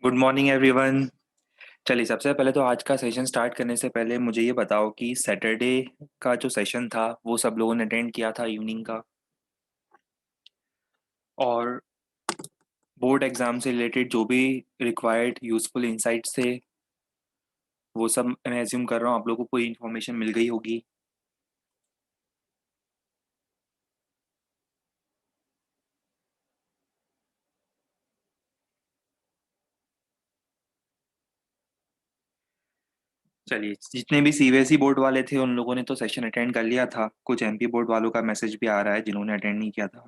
Good morning everyone. चलिए, सबसे पहले तो आज का सेशन स्टार्ट करने से पहले मुझे ये बताओ कि सैटरडे का जो सेशन था वो सब लोगों ने अटेंड किया था इवनिंग का, और बोर्ड एग्जाम से रिलेटेड जो भी रिक्वायर्ड यूजफुल इंसाइट्स थे वो सब मैं एज्यूम कर रहा हूँ आप लोगों को पूरी इन्फॉर्मेशन मिल गई होगी। चलिए, जितने भी सीबीएसई बोर्ड वाले थे उन लोगों ने तो सेशन अटेंड कर लिया था, कुछ एमपी बोर्ड वालों का मैसेज भी आ रहा है जिन्होंने अटेंड नहीं किया था।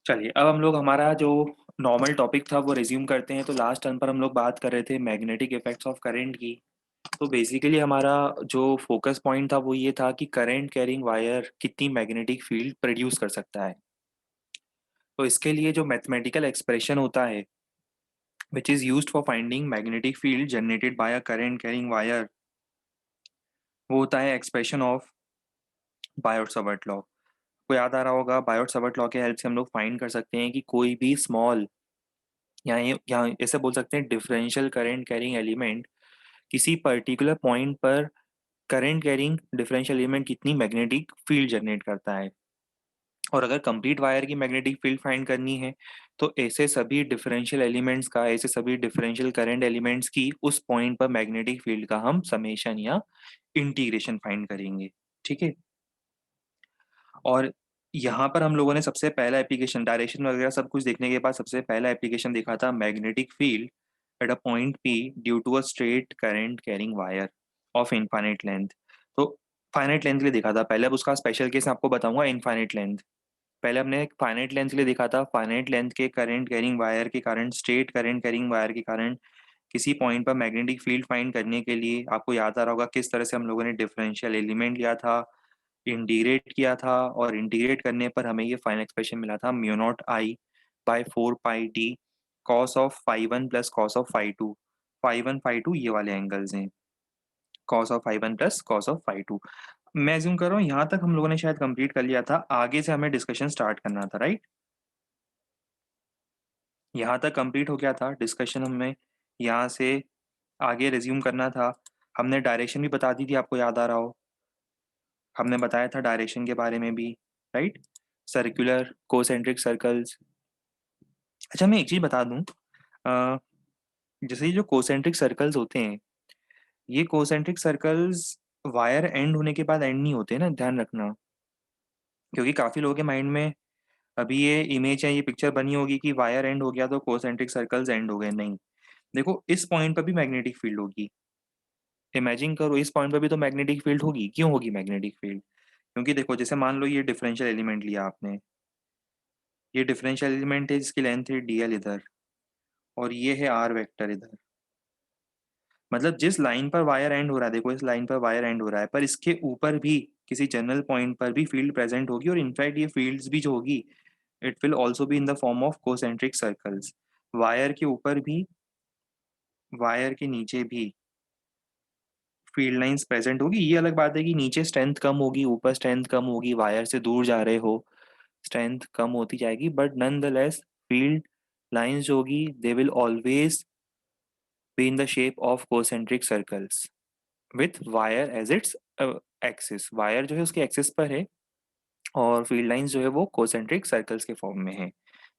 चलिए, अब हम लोग हमारा जो नॉर्मल टॉपिक था वो रिज्यूम करते हैं। तो लास्ट टर्म पर हम लोग बात कर रहे थे मैग्नेटिक इफेक्ट्स ऑफ करंट की। तो बेसिकली हमारा जो फोकस पॉइंट था वो ये था कि करंट कैरिंग वायर कितनी मैग्नेटिक फील्ड प्रोड्यूस कर सकता है। तो इसके लिए जो मैथमेटिकल एक्सप्रेशन होता है which is used for finding magnetic field generated by a current carrying wire, वो होता है expression of Biot Savart law. को याद आ रहा होगा, बायोट सावर्ट लॉ के हेल्प से हम लोग फाइंड कर सकते हैं कि कोई भी स्मॉल, यहाँ ऐसे बोल सकते हैं डिफरेंशियल करंट कैरिंग एलिमेंट किसी पर्टिकुलर पॉइंट पर करंट कैरिंग डिफरेंशियल एलिमेंट कितनी मैग्नेटिक फील्ड जनरेट करता है। और अगर कंप्लीट वायर की मैग्नेटिक फील्ड फाइंड करनी है तो ऐसे सभी डिफरेंशियल एलिमेंट्स का, ऐसे सभी डिफरेंशियल करंट एलिमेंट्स की उस पॉइंट पर मैग्नेटिक फील्ड का हम समेशन या इंटीग्रेशन फाइंड करेंगे। ठीक है। और यहाँ पर हम लोगों ने सबसे पहला एप्लीकेशन, डायरेक्शन वगैरह सब कुछ देखने के बाद सबसे पहला एप्लीकेशन देखा था magnetic field at a point P due to a straight current carrying wire of infinite length. तो फाइनाइट लेंथ के लिए देखा था पहले, अब उसका स्पेशल केस मैं आपको बताऊंगा इनफाइनाइट लेंथ। पहले हमने एक फाइनाइट लेंथ के लिए देखा था, फाइनाइट लेंथ के करंट कैरिंग वायर के कारण, स्ट्रेट करंट कैरिंग वायर के कारण किसी पॉइंट पर मैग्नेटिक फील्ड फाइंड करने के लिए आपको याद आ रहा होगा किस तरह से हम लोगों ने डिफरेंशियल एलिमेंट लिया था, इंटीग्रेट किया था, और इंटीग्रेट करने पर हमें ये फाइनल एक्सप्रेशन मिला था mu naught I by 4 pi d cos of phi one plus cos of phi two. Phi one phi two ये वाले एंगल्स हैं, cos of phi one plus cos of phi two. मैं zoom कर रहा हूँ यहाँ तक हम लोगों ने शायद कंप्लीट कर लिया था, आगे से हमें डिस्कशन स्टार्ट करना था, राइट। यहाँ तक कंप्लीट हो गया था डिस्कशन, हमें यहाँ से आगे रिज्यूम करना था। हमने डायरेक्शन भी बता दी थी, आपको याद आ रहा हो, हमने बताया था डायरेक्शन के बारे में भी, राइट। Circular concentric circles. अच्छा, मैं एक चीज बता दूं, अ, जैसे ये जो कोसेंट्रिक सर्कल्स होते हैं, ये कोसेंट्रिक सर्कल्स वायर एंड होने के बाद एंड नहीं होते ना, ध्यान रखना। क्योंकि काफी लोगों के माइंड में अभी ये इमेज है, ये पिक्चर बनी होगी कि वायर एंड हो गया तो कोसेंट्रिक सर्कल्स एंड हो गए। नहीं, देखो इस पॉइंट पर भी मैग्नेटिक फील्ड होगी। इमेजिन करो, इस पॉइंट पर भी तो मैग्नेटिक फील्ड होगी। क्यों होगी मैग्नेटिक फील्ड? क्योंकि देखो, जैसे मान लो ये डिफरेंशियल एलिमेंट लिया आपने, ये डिफरेंशियल एलिमेंट है जिसकी लेंथ है डीएल इधर, और ये है आर वेक्टर इधर। मतलब जिस लाइन पर वायर एंड हो रहा है, देखो इस लाइन पर वायर एंड हो रहा है, पर इसके ऊपर भी किसी जनरल पॉइंट पर भी फील्ड प्रेजेंट होगी, और इनफैक्ट ये फील्ड्स भी जो होगी it will also be in the form of concentric circles. Wire के ऊपर भी, वायर के नीचे भी फील्ड लाइंस प्रेजेंट होगी। ये अलग बात है कि नीचे स्ट्रेंथ कम होगी, ऊपर स्ट्रेंथ कम होगी, वायर से दूर जा रहे हो स्ट्रेंथ कम होती जाएगी, but nonetheless field lines जो होगी they will always be in the shape of concentric circles with wire as its axis. Wire जो है उसके एक्सिस पर है, और फील्ड लाइंस जो है वो कोसेंट्रिक सर्कल्स के फॉर्म में है,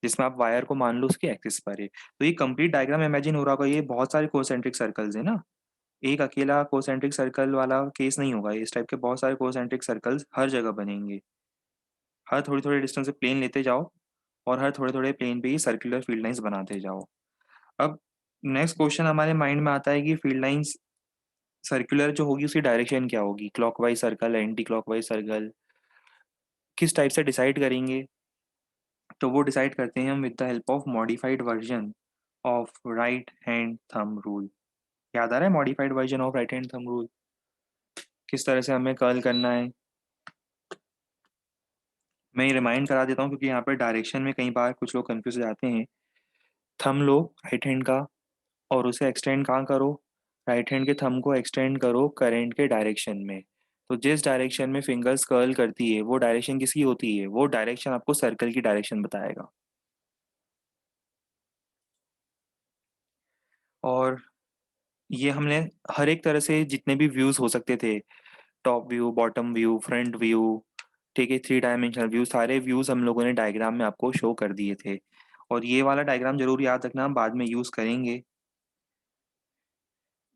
जिसमें आप वायर को मान लो उसके एक्सिस पर है। तो ये कंप्लीट डायग्राम इमेजिन हो रहा होगा, ये बहुत सारे कोसेंट्रिक सर्कल्स है ना, एक अकेला कोसेंट्रिक सर्कल वाला केस नहीं होगा। इस टाइप के बहुत सारे कोसेंट्रिक सर्कल्स हर जगह बनेंगे। हर थोड़ी थोड़ी डिस्टेंस पे प्लेन लेते जाओ, और हर थोड़े थोड़े प्लेन पे ही सर्कुलर फील्ड लाइंस बनाते जाओ। अब नेक्स्ट क्वेश्चन हमारे माइंड में आता है कि फील्ड लाइंस सर्कुलर जो होगी उसकी डायरेक्शन क्या होगी, clockwise circle, anti clockwise circle, किस टाइप से डिसाइड करेंगे? तो वो डिसाइड करते हैं हम with the help of modified version of right hand thumb rule. याद आ रहा है modified version of right hand thumb rule, किस तरह से हमें कर्ल करना है? मैं ये रिमाइंड करा देता हूँ क्योंकि यहाँ पर डायरेक्शन में कई बार कुछ लोग कंफ्यूज हो जाते हैं। थंब लो राइट हैंड का, और उसे एक्सटेंड कहाँ करो, राइट हैंड के थंब को एक्सटेंड करो करंट के डायरेक्शन में। तो जिस डायरेक्शन में फिंगर्स कर्ल करती है वो डायरेक्शन किसकी होती है? वो डायरेक्शन आपको सर्कल की डायरेक्शन बताएगा। और ये हमने हर एक तरह से जितने भी व्यूज हो सकते थे, top view, bottom view, front view, ठीक है, थ्री डायमेंशनल व्यू, सारे व्यूज हम लोगों ने डायग्राम में आपको शो कर दिए थे। और ये वाला डायग्राम जरूर याद रखना, हम बाद में यूज करेंगे।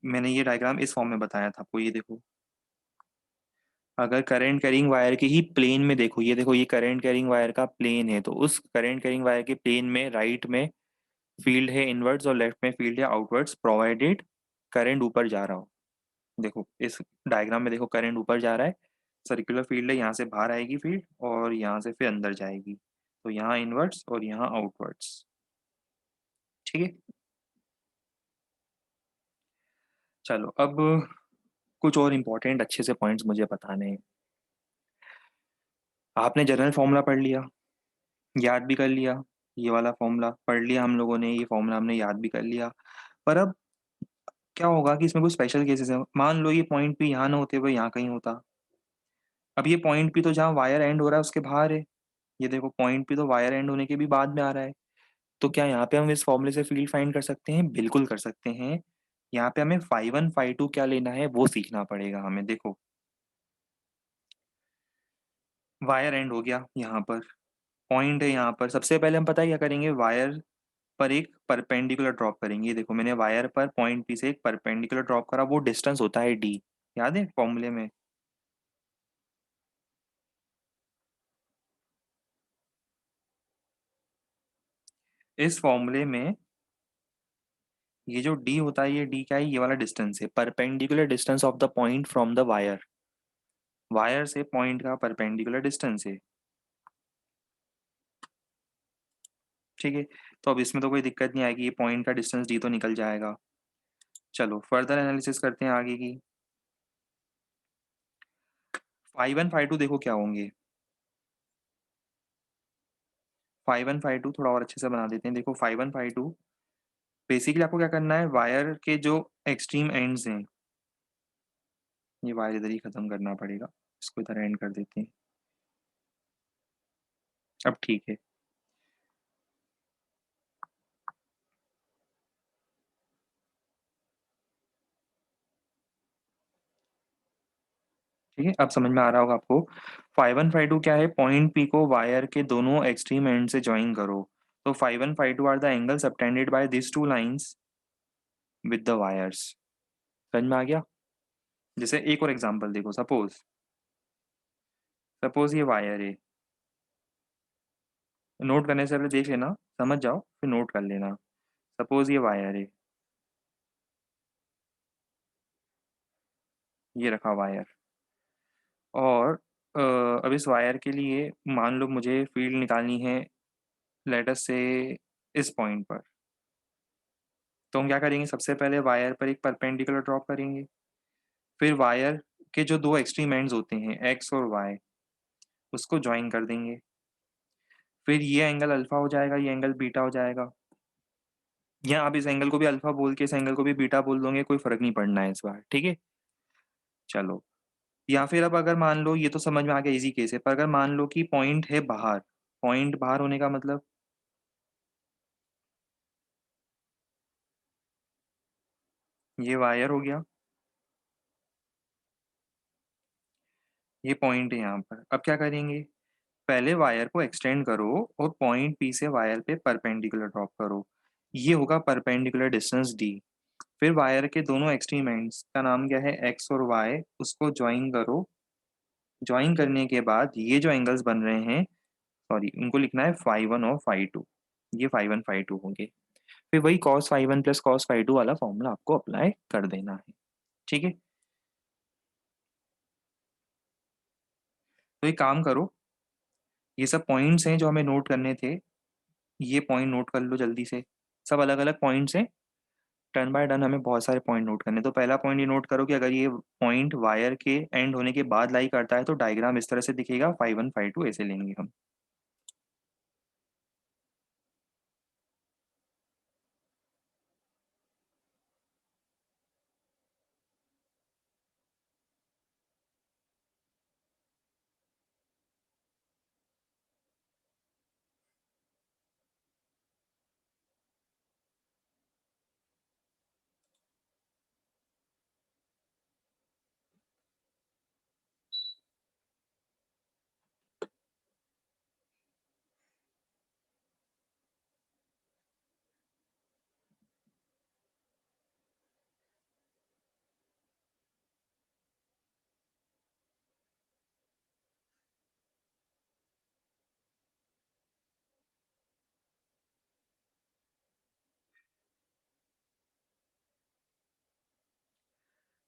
मैंने ये डायग्राम इस फॉर्म में बताया था आपको, ये देखो। अगर करंट कैरिंग वायर के ही प्लेन में देखो, ये देखो, ये करंट कैरिंग वायर का प्लेन है, तो उस करंट कैरिंग वायर के प्लेन में राइट में फील्ड है इनवर्ड्स और लेफ्ट में फील्ड है आउटवर्ड्स, प्रोवाइडेड करंट ऊपर जा रहा हो। देखो इस डायग्राम में देखो, करंट ऊपर जा रहा है, सर्कुलर फील्ड है, यहाँ से बाहर आएगी फील्ड और यहाँ से फिर अंदर जाएगी, तो यहाँ इनवर्ड्स और यहाँ आउटवर्ड्स। ठीक है। चलो अब कुछ और इम्पोर्टेंट अच्छे से पॉइंट्स मुझे बताने हैं। आपने जनरल फॉर्मूला पढ़ लिया, याद भी कर लिया, ये वाला फॉर्मूला पढ़ लिया हम लोगों ने, ये फॉर्मूला हमने याद भी कर लिया। पर अब क्या होगा कि इसमें कुछ स्पेशल केसेस है। मान लो ये पॉइंट भी यहाँ ना होते हुए यहाँ कहीं होता। अब ये पॉइंट भी तो जहाँ वायर एंड हो रहा है उसके बाहर है। ये देखो पॉइंट भी तो वायर एंड होने के भी बाद में आ रहा है। तो क्या यहाँ पे हम इस फॉर्मूले से फील्ड फाइंड कर सकते हैं? बिल्कुल कर सकते हैं। यहाँ पे हमें फाई वन फाई टू क्या लेना है वो सीखना पड़ेगा हमें। देखो वायर एंड हो गया, यहाँ पर पॉइंट है, यहाँ पर सबसे पहले हम पता है क्या करेंगे, वायर पर एक परपेंडिकुलर ड्रॉप करेंगे। ये देखो मैंने वायर पर पॉइंट पी से एक परपेंडिकुलर ड्रॉप करा, वो डिस्टेंस होता है डी। याद है फॉर्मूले में? इस फॉर्मूले में ये जो डी होता है, ये डी क्या है? ये वाला डिस्टेंस है, perpendicular distance of the point from the wire. Wire से पॉइंट का परपेंडिकुलर डिस्टेंस है। ठीक है। तो अब इसमें तो कोई दिक्कत नहीं आएगी, ये पॉइंट का डिस्टेंस डी तो निकल जाएगा। चलो फर्दर एनालिसिस करते हैं आगे की। फाई वन फाई टू देखो क्या होंगे। फाई वन फाई टू थोड़ा और अच्छे से बना देते हैं। देखो phi one phi two basically आपको क्या करना है, वायर के जो एक्सट्रीम एंड्स हैं, ये वायर इधर ही खत्म करना पड़ेगा, इसको इधर एंड कर देते हैं। अब ठीक है। ठीक है, अब समझ में आ रहा होगा आपको। फाई वन फाई टू क्या है, पॉइंट पी को वायर के दोनों एक्सट्रीम एंड से ज्वाइन करो। तो phi one phi two are the angle subtended by this two lines with the wires. समझ में आ गया? जैसे एक और एग्जांपल देखो, सपोज सपोज ये वायर है। नोट करने से पहले देख लेना, समझ जाओ फिर नोट कर लेना। सपोज ये वायर है, ये रखा वायर। और अब इस वायर के लिए मान लो मुझे फील्ड निकालनी है, लेट अस से इस पॉइंट पर। तो हम क्या करेंगे, सबसे पहले वायर पर एक परपेंडिकुलर ड्रॉप करेंगे, फिर वायर के जो दो एक्सट्रीम एंड्स होते हैं एक्स और वाई, उसको ज्वाइन कर देंगे। फिर ये एंगल अल्फा हो जाएगा, ये एंगल बीटा हो जाएगा। या आप इस एंगल को भी अल्फा बोल के इस एंगल को भी बीटा बोल दोगे, कोई फर्क नहीं पड़ना है इस बार। ठीक है। चलो, या फिर अब अगर मान लो, ये तो समझ में आ गया, इजी केस है, पर अगर मान लो कि पॉइंट है बाहर। पॉइंट बाहर होने का मतलब, ये वायर हो गया, ये पॉइंट है यहाँ पर। अब क्या करेंगे, पहले वायर को एक्सटेंड करो और पॉइंट पी से वायर पे परपेंडिकुलर ड्रॉप करो। ये होगा परपेंडिकुलर डिस्टेंस डी। फिर वायर के दोनों एक्सट्रीम एंड्स का नाम क्या है, एक्स और वाई, उसको ज्वाइन करो। ज्वाइन करने के बाद ये जो एंगल्स बन रहे हैं, सॉरी उनको लिखना है फाई वन और फाई टू। ये फाई वन फाई टू होंगे। फिर वही cos phi one plus cos phi two वाला फॉर्मूला आपको अप्लाई कर देना है। ठीक है। तो एक काम करो, ये सब पॉइंट्स हैं जो हमें नोट करने थे, ये पॉइंट नोट कर लो जल्दी से। सब अलग अलग पॉइंट्स हैं, टर्न बाय टर्न हमें बहुत सारे पॉइंट नोट करने। तो पहला पॉइंट ये नोट करो कि अगर ये पॉइंट वायर के एंड होने के बाद लाई करता है तो डायग्राम इस तरह से दिखेगा, फाई वन फाई टू ऐसे लेंगे हम।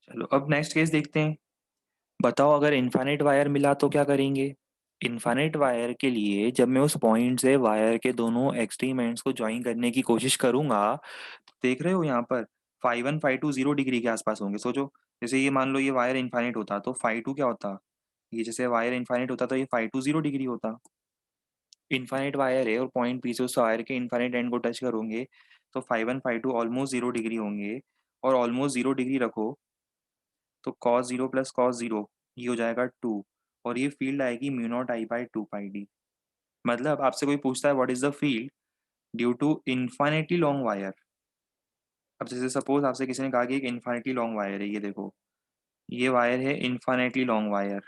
चलो अब नेक्स्ट केस देखते हैं। बताओ अगर इनफाइनाइट वायर मिला तो क्या करेंगे। इनफाइनाइट वायर के लिए जब मैं उस पॉइंट से वायर के दोनों एक्सट्रीम एंड्स को ज्वाइन करने की कोशिश करूंगा, देख रहे हो यहाँ पर phi one phi two 0 degree के आसपास होंगे। सोचो, जैसे ये मान लो ये वायर इनफाइनाइट होता तो फाइव टू क्या होता। ये जैसे वायर इनफाइनाइट होता तो ये फाइव टू 0 डिग्री होता। इनफाइनाइट वायर है और पॉइंट पी से उस वायर के इनफाइनाइट एंड को टच करोगे तो phi one phi two almost 0 degree होंगे। और ऑलमोस्ट 0 डिग्री रखो तो cos zero plus cos zero ये हो जाएगा 2। और ये फील्ड आएगी mu naught I by 2 pi d. मतलब आपसे कोई पूछता है what is the field due to infinitely long wire. अब जैसे सपोज आपसे किसी ने कहा कि एक इन्फाइनेटली लॉन्ग वायर है, ये देखो ये वायर है इन्फाइनेटली लॉन्ग वायर।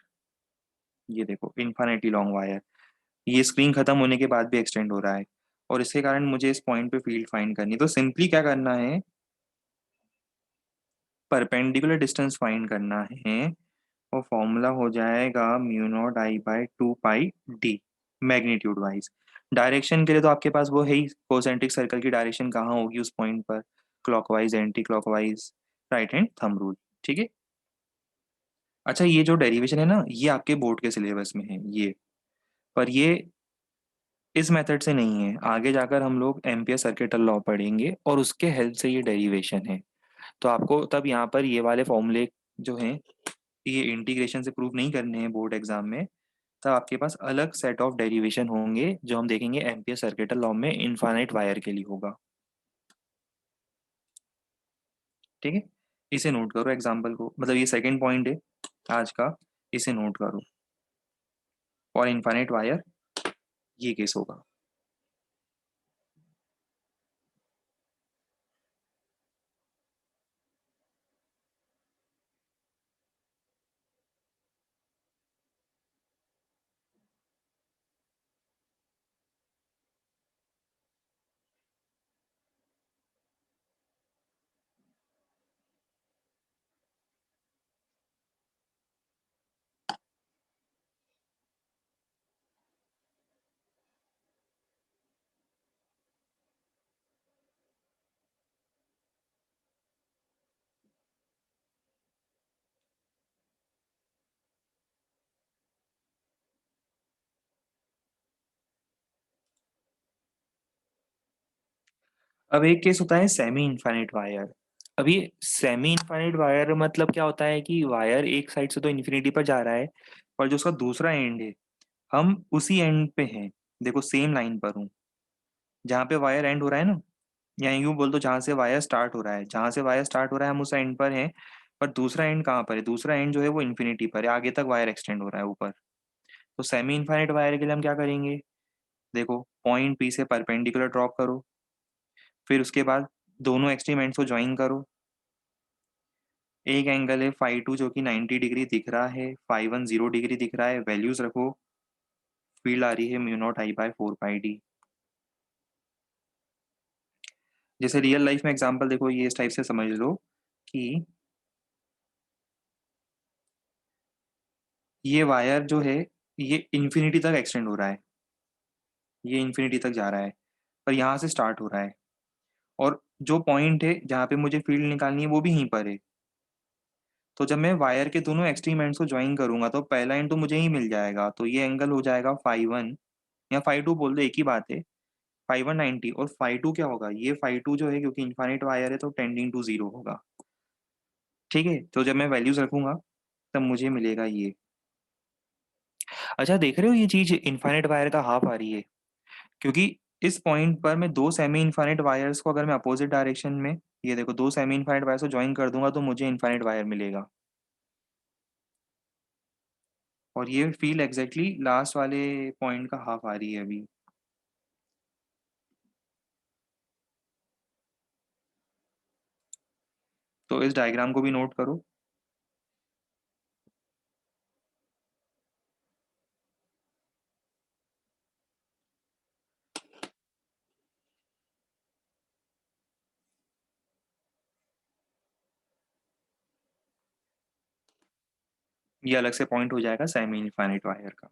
ये देखो इन्फाइनेटली लॉन्ग वायर, ये स्क्रीन खत्म होने के बाद भी एक्सटेंड हो रहा है और इसके कारण मुझे इस पॉइंट पे फील्ड फाइंड करनी है। तो सिंपली क्या करना है, परपेंडिकुलर डिस्टेंस फाइंड करना है। और फॉर्मूला हो जाएगा mu naught I by 2 pi D magnitude wise. Direction के लिए तो आपके पास वो है ही, कोसेंट्रिक सर्कल की डायरेक्शन कहाँ होगी उस पॉइंट पर, clockwise anti clockwise right hand thumb rule. ठीक है। अच्छा ये जो डेरिवेशन है ना ये आपके बोर्ड के सिलेबस में है ये, पर ये इस मेथड से नहीं है। आगे जाकर हम लोग एम्पियर सर्किटल लॉ पढ़ेंगे और उसके हेल्प से ये डेरिवेशन है। तो आपको तब यहाँ पर ये वाले फॉर्मूले जो हैं ये इंटीग्रेशन से प्रूव नहीं करने हैं बोर्ड एग्जाम में। तब आपके पास अलग सेट ऑफ डेरिवेशन होंगे जो हम देखेंगे एम्पियर सर्किटल लॉ में इनफाइनाइट वायर के लिए होगा। ठीक है। इसे नोट करो एग्जाम्पल को, मतलब ये सेकंड पॉइंट है आज का, इसे नोट करो। और इनफाइनाइट वायर ये केस होगा। अब एक केस होता है सेमी इनफाइनाइट वायर। अब ये सेमी इनफाइनाइट वायर मतलब क्या होता है कि वायर एक साइड से तो इन्फिनिटी पर जा रहा है और जो उसका दूसरा एंड है हम उसी एंड पे हैं। देखो सेम लाइन पर हूँ, जहाँ पे वायर एंड हो रहा है ना, या यूं बोल दो जहाँ से वायर स्टार्ट हो रहा है, जहाँ से वायर स्टार्ट हो रहा है हम उस एंड पर हैं। पर दूसरा एंड कहाँ पर है, दूसरा एंड जो है वो इन्फिनिटी पर है, आगे तक वायर एक्सटेंड हो रहा है ऊपर। तो सेमी इनफाइनाइट वायर के लिए हम क्या करेंगे, देखो पॉइंट पी से परपेंडिकुलर ड्रॉप करो, फिर उसके बाद दोनों एक्सट्रीम एंड्स को ज्वाइन करो। एक एंगल है फाइव टू जो कि 90 डिग्री दिख रहा है, फाइव वन 0 डिग्री दिख रहा है, वैल्यूज रखो। फील्ड आ रही है mu naught I by 4 pi D. जैसे रियल लाइफ में एग्जांपल देखो ये इस टाइप से समझ लो कि ये वायर जो है ये इन्फिनिटी तक एक्सटेंड हो रहा है, ये इन्फिनिटी तक जा रहा है, पर यहाँ से स्टार्ट हो रहा है। और जो पॉइंट है जहाँ पे मुझे फील्ड निकालनी है वो भी यहीं पर है। तो जब मैं वायर के दोनों एक्सट्रीम एंड्स को ज्वाइन करूंगा तो पहला एंड तो मुझे ही मिल जाएगा, तो ये एंगल हो जाएगा फाइव वन, या फाइव टू बोल दो एक ही बात है। फाइव वन 90 और फाइव टू क्या होगा, ये फाइव टू जो है क्योंकि इन्फाइनाइट वायर है तो टेंडिंग टू जीरो होगा। ठीक है, तो जब मैं वैल्यूज रखूंगा तब मुझे मिलेगा ये। अच्छा देख रहे हो ये चीज इनफाइनाइट वायर का हाफ आ रही है, क्योंकि इस पॉइंट पर मैं दो सेमी इनफाइनाइट वायर्स को अगर मैं अपोजिट डायरेक्शन में, ये देखो दो सेमी इनफाइनाइट वायर्स को ज्वाइन कर दूंगा तो मुझे इनफाइनाइट वायर मिलेगा। और ये फील एग्जैक्टली लास्ट वाले पॉइंट का हाफ आ रही है अभी। तो इस डायग्राम को भी नोट करो। ये अलग से पॉइंट हो जाएगा सेमी इनफाइनाइट वायर का।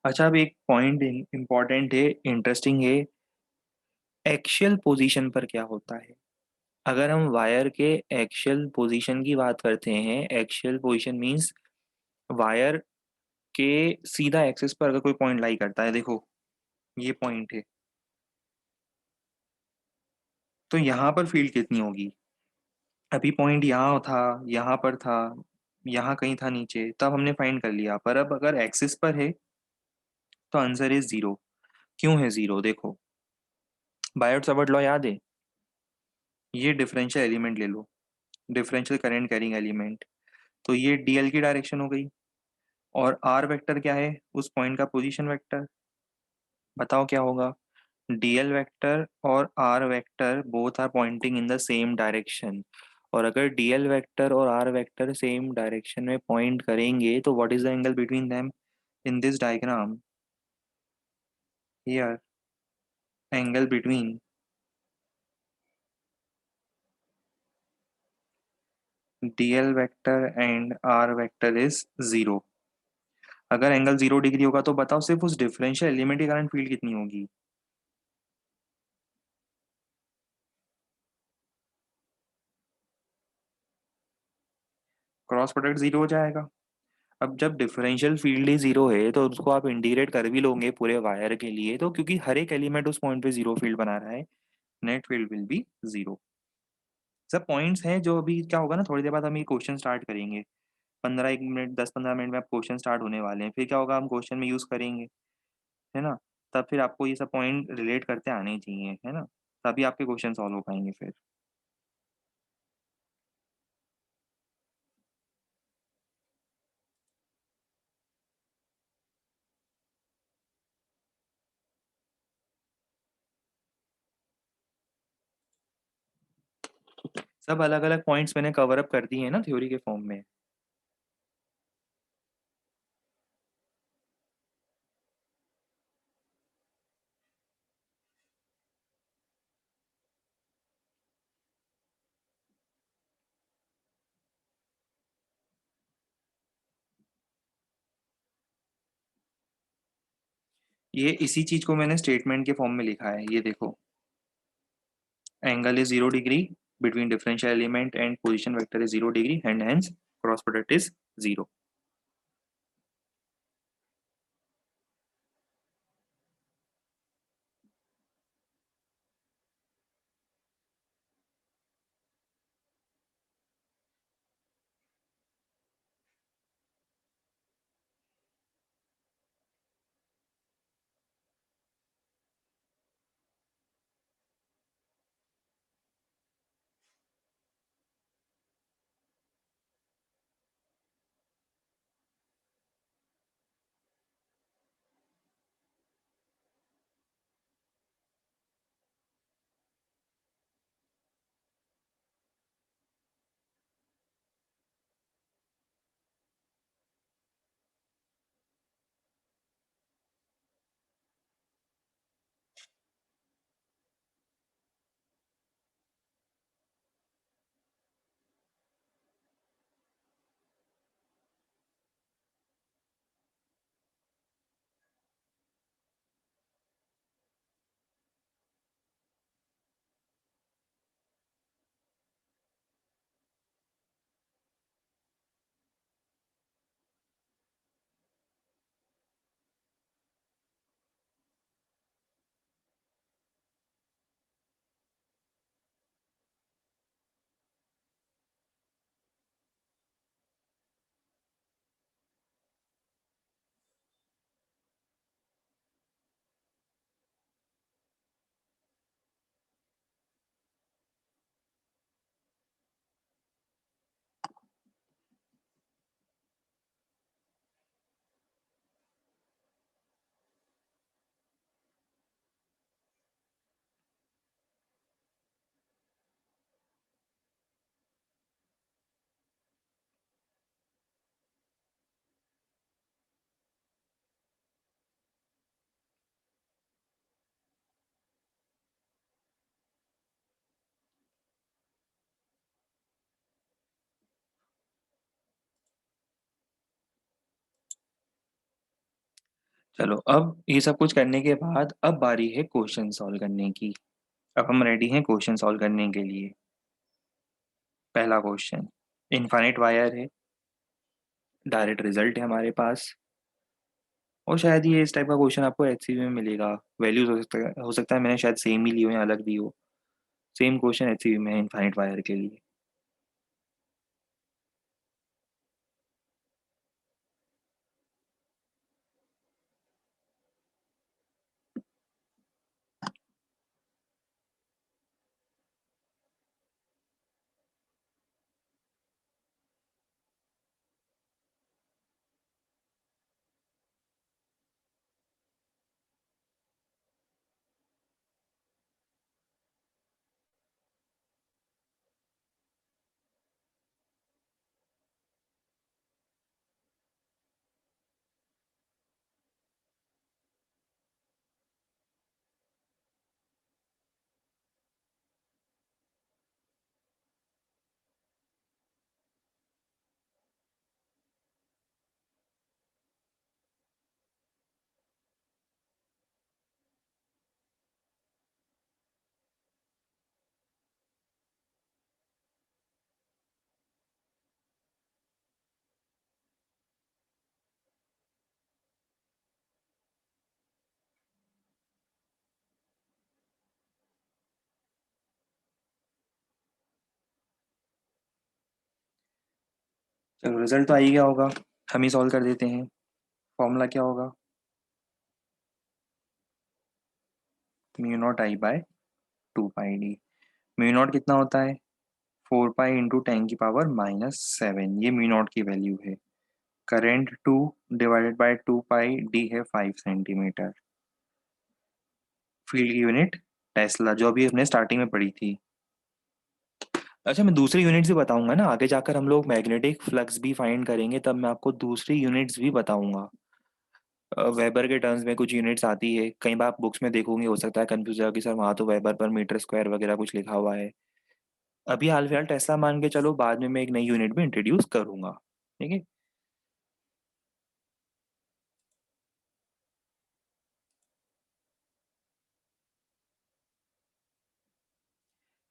अच्छा, अब एक पॉइंट इम्पोर्टेंट है, इंटरेस्टिंग है, एक्शियल पोजीशन पर क्या होता है। अगर हम वायर के एक्शियल पोजीशन की बात करते हैं, एक्शियल पोजीशन मींस वायर के सीधा एक्सिस पर अगर कोई पॉइंट लाई करता है, देखो ये पॉइंट है, तो यहाँ पर फील्ड कितनी होगी। अभी पॉइंट यहाँ था, यहाँ पर था, यहाँ कहीं था नीचे, तब हमने फाइंड कर लिया, पर अब अगर एक्सिस पर है तो आंसर इज जीरो। क्यों है जीरो, देखो बायोट सावर्ट लॉ याद है, ये डिफरेंशियल एलिमेंट ले लो, डिफरेंशियल करंट कैरिंग एलिमेंट, तो ये डीएल की डायरेक्शन हो गई, और आर वेक्टर क्या है, उस पॉइंट का पोजीशन वेक्टर, बताओ क्या होगा। डीएल वेक्टर और R vector both are pointing in the same direction, और अगर डीएल वेक्टर और आर वेक्टर सेम डायरेक्शन में पॉइंट करेंगे तो what is the angle between them in this diagram, here angle between DL vector and R vector is zero. अगर angle 0 degree होगा तो बताओ सिर्फ उस डिफरेंशियल एलिमेंट के कारण फील्ड कितनी होगी। क्रॉस प्रोडक्ट जीरो हो जाएगा। अब जब डिफरेंशियल फील्ड ही जीरो है तो उसको आप इंटीग्रेट कर भी लोगे पूरे वायर के लिए, तो क्योंकि हर एक एलिमेंट उस पॉइंट पे जीरो फील्ड बना रहा है, net field will be zero. सब पॉइंट्स हैं जो अभी क्या होगा ना, थोड़ी देर बाद हम ये क्वेश्चन स्टार्ट करेंगे, 15 1 मिनट 10 15 मिनट में आप क्वेश्चन स्टार्ट होने वाले हैं, फिर क्या होगा हम क्वेश्चन में यूज करेंगे, है ना। तब फिर आपको ये सब पॉइंट रिलेट करते आने चाहिए, है ना, तभी आपके क्वेश्चन सॉल्व हो पाएंगे फिर। सब अलग अलग पॉइंट्स मैंने कवर अप कर दिए हैं ना थ्योरी के फॉर्म में। ये इसी चीज को मैंने स्टेटमेंट के फॉर्म में लिखा है, ये देखो, angle is 0 degree between differential element and position vector is 0 degree and hence cross product is zero. चलो अब ये सब कुछ करने के बाद अब बारी है क्वेश्चन सॉल्व करने की। अब हम रेडी हैं क्वेश्चन सॉल्व करने के लिए। पहला क्वेश्चन, इनफाइनाइट वायर है, डायरेक्ट रिजल्ट है हमारे पास, और शायद ये इस टाइप का क्वेश्चन आपको एचसीवी में मिलेगा। वैल्यूज हो सकता है मैंने शायद सेम ही ली हो या अलग दी हो। सेम क्वेश्चन एचसीवी में है इनफाइनाइट वायर के लिए। चलो रिजल्ट तो आ ही गया होगा, हम ही सॉल्व कर देते हैं। फॉर्मूला क्या होगा? Mu naught I bye 2 pi D. Mu naught कितना होता है? 4 पाई इंटू 10 की पावर -7, ये म्यू नॉट की वैल्यू है। Current 2 divided by 2 pi D है 5 सेंटीमीटर। फील्ड की यूनिट टेस्ला, जो अभी हमने स्टार्टिंग में पढ़ी थी। अच्छा, मैं दूसरी यूनिट्स भी बताऊंगा ना, आगे जाकर हम लोग मैग्नेटिक फ्लक्स भी फाइंड करेंगे, तब मैं आपको दूसरी यूनिट्स भी बताऊंगा। वेबर के टर्म्स में कुछ यूनिट्स आती है, कई बार आप बुक्स में देखोगे, हो सकता है कंफ्यूज हो कि सर वहाँ तो वेबर पर मीटर स्क्वायर वगैरह कुछ लिखा हुआ है। अभी हाल फिलहाल टेस्ला मान के चलो, बाद में मैं एक नई यूनिट भी इंट्रोड्यूस करूंगा। ठीक है।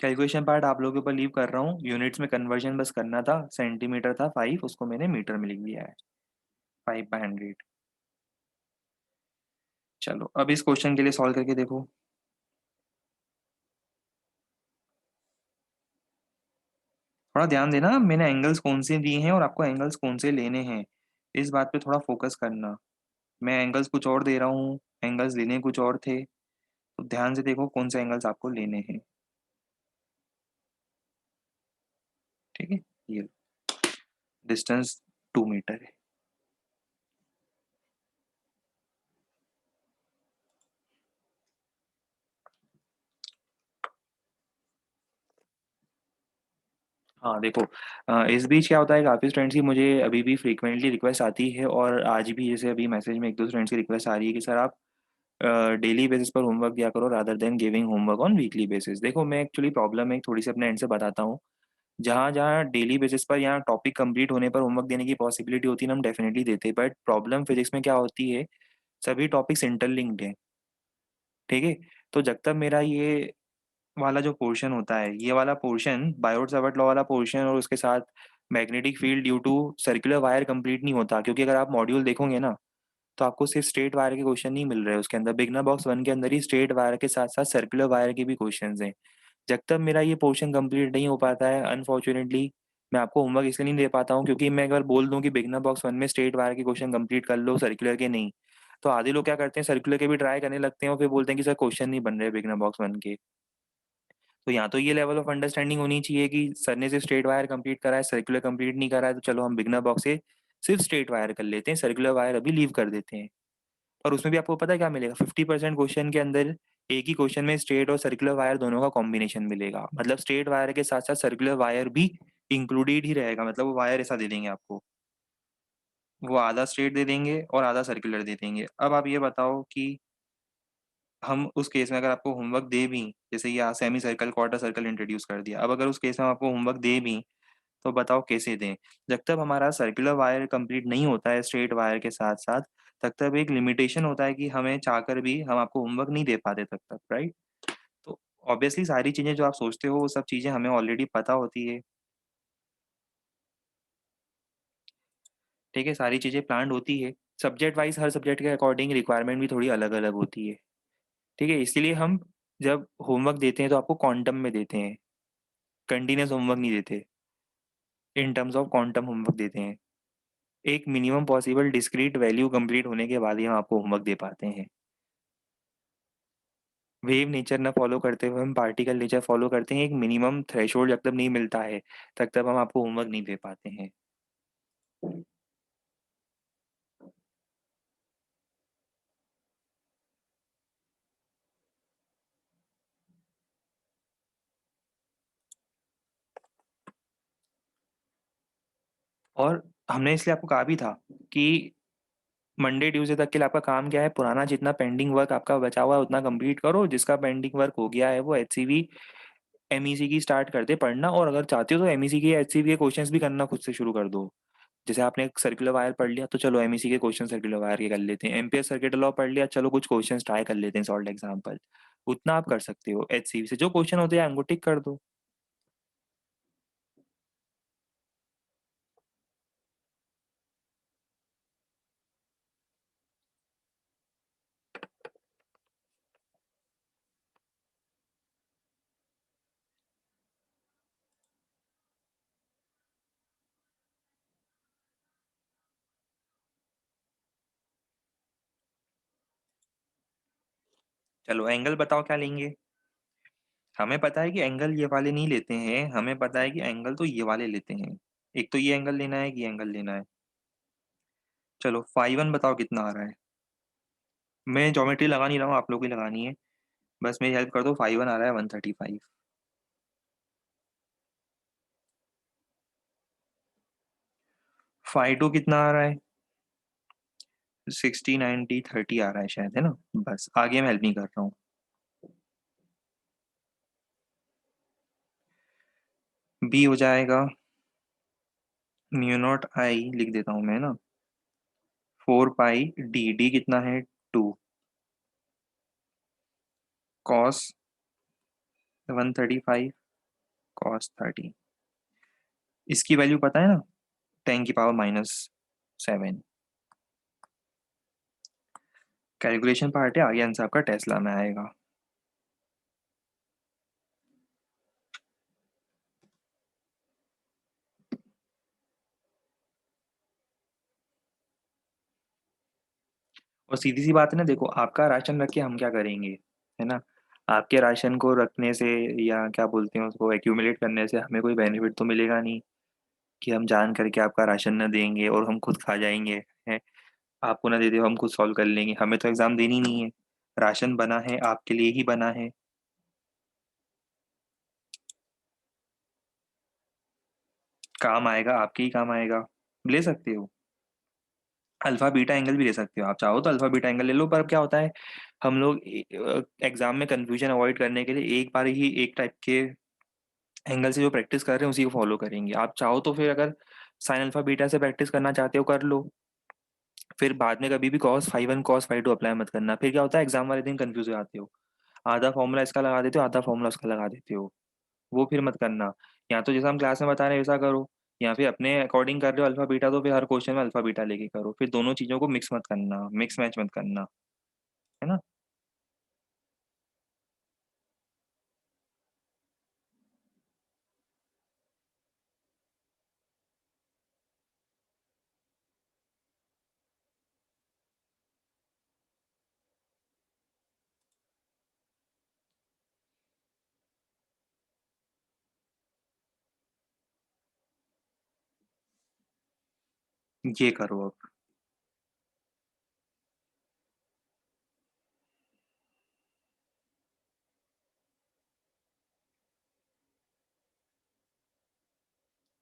कैलकुलेशन पार्ट आप लोगों के ऊपर लीव कर रहा हूँ, यूनिट्स में कन्वर्जन बस करना था। सेंटीमीटर था 5, उसको मैंने मीटर में लिख दिया है। 5/100। चलो अब इस क्वेश्चन के लिए सॉल्व करके देखो। थोड़ा ध्यान देना, मैंने एंगल्स कौन से दिए हैं और आपको एंगल्स कौन से लेने हैं, इस बात पे थोड़ा फोकस करना। मैं एंगल्स कुछ और दे रहा हूँ, एंगल्स लेने कुछ और थे, तो ध्यान से देखो कौन से एंगल्स आपको लेने हैं। ठीक है। ये डिस्टेंस 2 मीटर है। हाँ देखो, इस बीच क्या होता है, काफ़ी स्टूडेंट्स की मुझे अभी भी फ्रीक्वेंटली रिक्वेस्ट आती है, और आज भी जैसे अभी मैसेज में एक दो स्टूडेंट्स की रिक्वेस्ट आ रही है कि सर आप डेली बेसिस पर होमवर्क दिया करो rather than giving homework on weekly basis. देखो, मैं एक्चुअली प्रॉब्लम एक थोड़ी सी अपने एंड से बताता हूँ। जहाँ जहाँ डेली बेसिस पर यहाँ टॉपिक कंप्लीट होने पर होमवर्क देने की पॉसिबिलिटी होती है ना, हम डेफिनेटली देते हैं, बट प्रॉब्लम फिजिक्स में क्या होती है, सभी टॉपिक्स इंटरलिंक्ड हैं। ठीक है। तो जब तक मेरा ये वाला जो पोर्शन होता है, ये वाला पोर्शन बायोट सावर्ट लॉ वाला पोर्शन, और उसके साथ magnetic field due to circular wire complete नहीं होता, क्योंकि अगर आप मॉड्यूल देखोगे ना, तो आपको सिर्फ स्ट्रेट वायर के क्वेश्चन नहीं मिल रहे हैं उसके अंदर। बिगनर बॉक्स 1 के अंदर ही स्ट्रेट वायर के साथ साथ सर्कुलर वायर के भी क्वेश्चंस हैं। जब तक मेरा ये पोर्शन कंप्लीट नहीं हो पाता है, अनफॉर्चुनेटली मैं आपको होमवर्क इसलिए नहीं दे पाता हूँ, क्योंकि मैं अगर बोल दूँ कि बिगनर बॉक्स 1 में स्ट्रेट वायर के क्वेश्चन कंप्लीट कर लो, सर्कुलर के नहीं, तो आधे लोग क्या करते हैं, सर्कुलर के भी ट्राई करने लगते हैं और फिर बोलते हैं कि सर क्वेश्चन नहीं बन रहे बिगनर बॉक्स 1 के। तो यहाँ तो ये लेवल ऑफ अंडरस्टैंडिंग होनी चाहिए कि सर ने सिर्फ स्ट्रेट वायर कंप्लीट करा है, सर्कुलर कंप्लीट नहीं करा है, तो चलो हम बिगनर बॉक्स से सिर्फ स्ट्रेट वायर कर लेते हैं, सर्कुलर वायर अभी लीव कर देते हैं। और उसमें भी आपको पता है क्या मिलेगा, 50% क्वेश्चन के अंदर एक ही क्वेश्चन में स्ट्रेट और सर्कुलर वायर दोनों का कॉम्बिनेशन मिलेगा, मतलब स्ट्रेट वायर के साथ साथ सर्कुलर वायर भी इंक्लूडेड ही रहेगा, मतलब वो वायर ऐसा दे देंगे आपको। वो आधा स्ट्रेट दे देंगे और आधा सर्कुलर दे देंगे। अब आप ये बताओ कि हम उस केस में अगर आपको होमवर्क दे भी, जैसे ये semi circle quarter circle introduce कर दिया, अब अगर उस केस में हम आपको होमवर्क दे भी, तो बताओ कैसे दें? जब तक हमारा सर्कुलर वायर कंप्लीट नहीं होता है स्ट्रेट वायर के साथ साथ, तब तक एक लिमिटेशन होता है कि हमें चाहकर भी हम आपको होमवर्क नहीं दे पाते तब तक, राइट? तो ऑब्वियसली सारी चीज़ें जो आप सोचते हो वो सब चीज़ें हमें ऑलरेडी पता होती है, ठीक है? सारी चीज़ें प्लान्ड होती है। सब्जेक्ट वाइज़ हर सब्जेक्ट के अकॉर्डिंग रिक्वायरमेंट भी थोड़ी अलग-अलग होती है, ठीक है? इसीलिए हम जब होमवर्क देते हैं तो आपको क्वांटम में देते हैं, कंटीन्यूअस होमवर्क नहीं देते, in terms of quantum homework देते हैं। एक minimum possible discrete value complete होने के बाद ही हम आपको होमवर्क दे पाते हैं। वेव नेचर ना फ़ॉलो करते हुए हम पार्टिकल नेचर फ़ॉलो करते हैं, एक मिनिमम थ्रेशोल्ड जब तक नहीं मिलता है, तब तक हम आपको होमवर्क नहीं दे पाते हैं। और हमने इसलिए आपको कहा भी था कि मंडे, ट्यूसडे तक के लिए आपका काम क्या है, पुराना जितना पेंडिंग वर्क आपका बचा हुआ है उतना कंप्लीट करो, जिसका पेंडिंग वर्क हो गया है वो एचसीवी, एमईसी की स्टार्ट कर दे पढ़ना और अगर चाहते हो तो एमईसी के, एचसीवी के क्वेश्चंस भी करना खुद से शुरू कर दो। जैसे आपने एक सर्कुलर वायर पढ़ लिया तो चलो एमईसी के क्वेश्चन सर्कुलर वायर के कर लेते हैं, एम्पियर सर्किट लॉ पढ़ लिया, चलो कुछ क्वेश्चंस ट्राई कर लेते हैं सॉल्व एग्जांपल। उतना आप कर सकते हो एचसीवी से, जो क्वेश्चन होते हैं उनको टिक कर दो। चलो एंगल बताओ क्या लेंगे? हमें पता है कि एंगल ये वाले नहीं लेते हैं, हमें पता है कि एंगल तो ये वाले लेते हैं। एक तो ये एंगल लेना है, एक ये एंगल लेना है। चलो फाई 1 बताओ कितना आ रहा है? मैं ज्योमेट्री लगा नहीं रहा हूँ, आप लोग को ही लगानी है। बस मेरी हेल्प कर दो, फाई 1 आ रहा है 135। फाई 2 कितना आ रहा है? 60, 90, 30 आ रहा है शायद, है ना? बस आगे मैं हेल्प नहीं कर रहा हूँ। बी हो जाएगा म्यू नॉट आई, लिख देता हूँ मैं ना, 4 पाई डी, डी कितना है? 2 कॉस 135 कॉस 30। इसकी वैल्यू पता है ना, 10⁻⁻7। कैलकुलेशन पार्ट है, आगे आंसर आपका टेस्ला में आएगा। और सीधी सी बात है ना, देखो आपका राशन रख के हम क्या करेंगे, है ना? आपके राशन को रखने से या क्या बोलते हैं उसको एक्यूमुलेट करने से हमें कोई बेनिफिट तो मिलेगा नहीं कि हम जान करके आपका राशन न देंगे और हम खुद खा जाएंगे, है? आपको ना दे दे हम खुद सॉल्व कर लेंगे, हमें तो एग्जाम देनी नहीं है। राशन बना है आपके लिए ही बना है। काम आएगा, आपके ही काम आएगा। ले सकते हो, अल्फा बीटा एंगल भी ले सकते हो, आप चाहो तो अल्फा बीटा एंगल ले लो, पर अब क्या होता है, हम लोग एग्जाम में कंफ्यूजन अवॉइड करने के लिए एक बार ही एक टाइप के एंगल से जो प्रैक्टिस कर रहे हैं उसी को फॉलो करेंगे। आप चाहो तो फिर अगर साइन अल्फा बीटा से प्रैक्टिस करना चाहते हो कर लो, फिर बाद में कभी भी cos phi 1 cos phi 2 apply मत करना, फिर क्या होता है एग्जाम वाले दिन कंफ्यूज हो जाते हो, आधा फॉर्मूला इसका लगा देते हो, आधा फॉर्मूला उसका लगा देते हो। वो फिर मत करना। या तो जैसा हम क्लास में बता रहे हैं वैसा करो, या फिर अपने अकॉर्डिंग कर रहे हो अल्फा बीटा तो फिर हर क्वेश्चन में अल्फा बीटा लेके करो, फिर दोनों चीज़ों को मिक्स मत करना, मिक्स मैच मत करना, है ना? ये करो अब।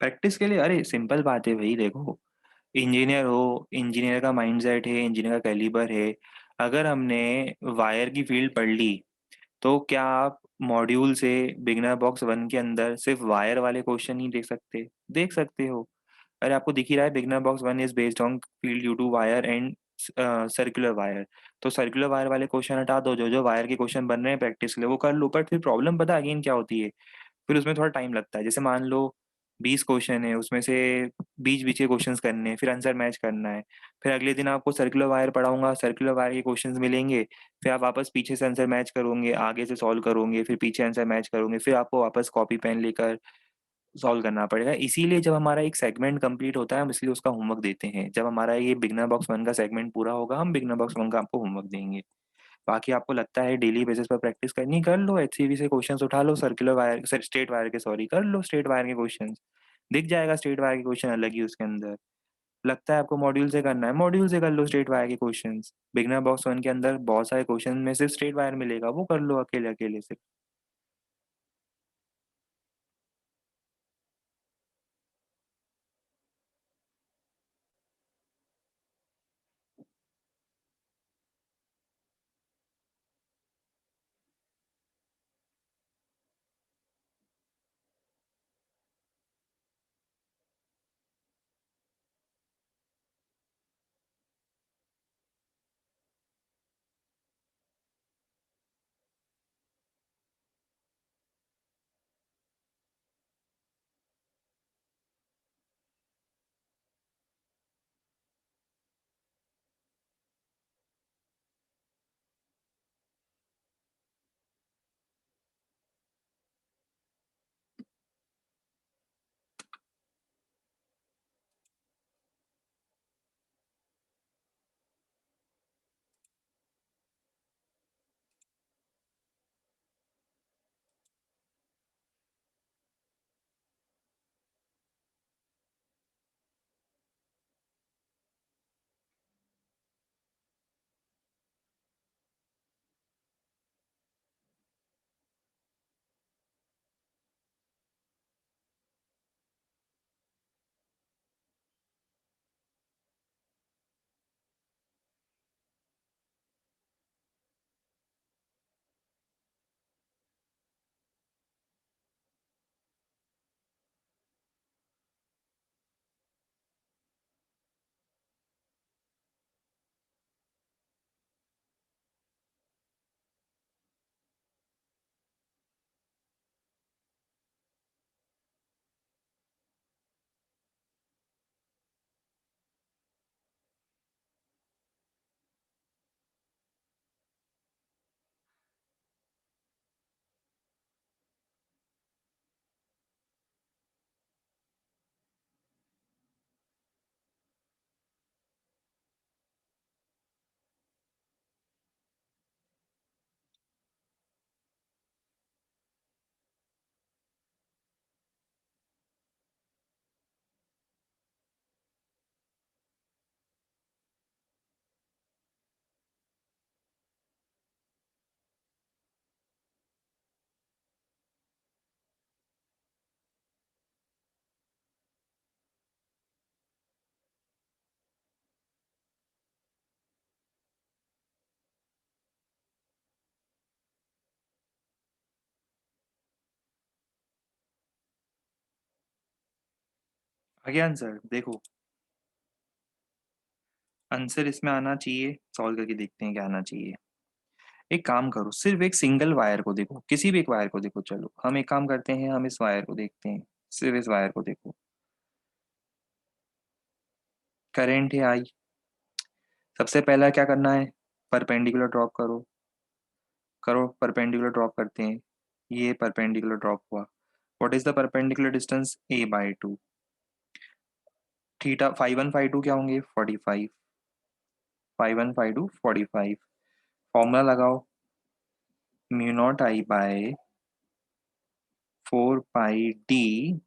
प्रैक्टिस के लिए अरे सिंपल बात है भाई, देखो इंजीनियर हो, इंजीनियर का माइंडसेट है, इंजीनियर का कैलिबर है। अगर हमने वायर की फील्ड पढ़ ली तो क्या आप मॉड्यूल से बिगनर बॉक्स 1 के अंदर सिर्फ वायर वाले क्वेश्चन ही देख सकते? देख सकते हो। अरे आपको दिख ही रहा है beginner box 1 is based on field due to wire and circular wire. तो सर्कुलर वायर वाले क्वेश्चन हटा दो, जो-जो वायर के क्वेश्चन बन रहे हैं प्रैक्टिस के लिए वो कर लो। बट फिर प्रॉब्लम पता है अगेन क्या होती है? फिर उसमें थोड़ा टाइम लगता है। जैसे मान लो 20 क्वेश्चन है, उसमें से बीच-बीच के क्वेश्चंस करने हैं, फिर आंसर मैच करना है। फिर अगले दिन आपको सर्कुलर वायर पढ़ाऊँगा, सर्कुलर वायर के क्वेश्चंस मिलेंगे, फिर आप वापस पीछे से आंसर मैच करोगे, आगे से सॉल्व करोगे, फिर पीछे आंसर मैच करोगे, फिर आपको वापस कॉपी पेन लेकर सॉल्व करना पड़ेगा। इसीलिए जब हमारा एक सेगमेंट कंप्लीट होता है, हम इसलिए उसका होमवर्क देते हैं। जब हमारा ये बिगिनर बॉक्स 1 का सेगमेंट पूरा होगा, हम बिगिनर बॉक्स 1 का आपको होमवर्क देंगे। बाकी आपको लगता है डेली बेसिस पर प्रैक्टिस करनी, कर लो। एचसीवी से क्वेश्चंस उठा लो, सर्कुलर वायर स स्ट्रेट वायर के सॉरी, कर लो स्ट्रेट वायर के क्वेश्चंस। दिख जाएगा स्ट्रेट वायर के क्वेश्चन अलग ही उसके अंदर। लगता है आपको मॉड्यूल से करना है, मॉड्यूल से कर लो स्ट्रेट वायर के क्वेश्चंस। बिगिनर बॉक्स 1 के अंदर बहुत सारे क्वेश्चन में सिर्फ स्ट्रेट वायर मिलेगा, वो कर लो अकेले-अकेले से। आ गया आंसर? देखो, आंसर इसमें आना चाहिए, सॉल्व करके देखते हैं क्या आना चाहिए। एक काम करो, सिर्फ़ एक सिंगल वायर को देखो, किसी भी एक वायर को देखो चलो। हम एक काम करते हैं, हम इस वायर को देखते हैं, सिर्फ़ इस वायर को देखो। करंट है आई, सबसे पहला क्या करना है? परपेंडिकुलर ड्रॉप करो, करो परपेंडिकुलर ड्रॉप करते हैं। ये परपेंडिकुलर ड्रॉप हुआ। What is the perpendicular distance? a/2। Theta φ1 φ2 क्या होंगे? 45। φ1 φ2 45। फॉर्मूला लगाओ, mu nought I by 4 pi d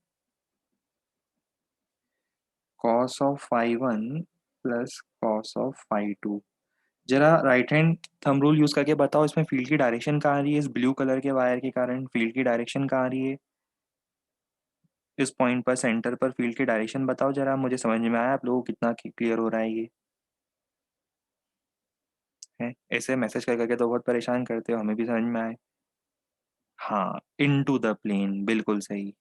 cos of φ1 plus cos of φ2। जरा right hand thumb rule use करके बताओ, इसमें फील्ड की डायरेक्शन कहाँ आ रही है? इस ब्लू कलर के वायर के कारण फील्ड की डायरेक्शन कहाँ आ रही है? इस पॉइंट पर सेंटर पर फील्ड की डायरेक्शन बताओ जरा, मुझे समझ में आया आप लोगों को कितना क्लियर हो रहा है ये? है ऐसे मैसेज कर करके तो बहुत परेशान करते हो, हमें भी समझ में आए। हाँ, इनटू द प्लेन, बिल्कुल सही।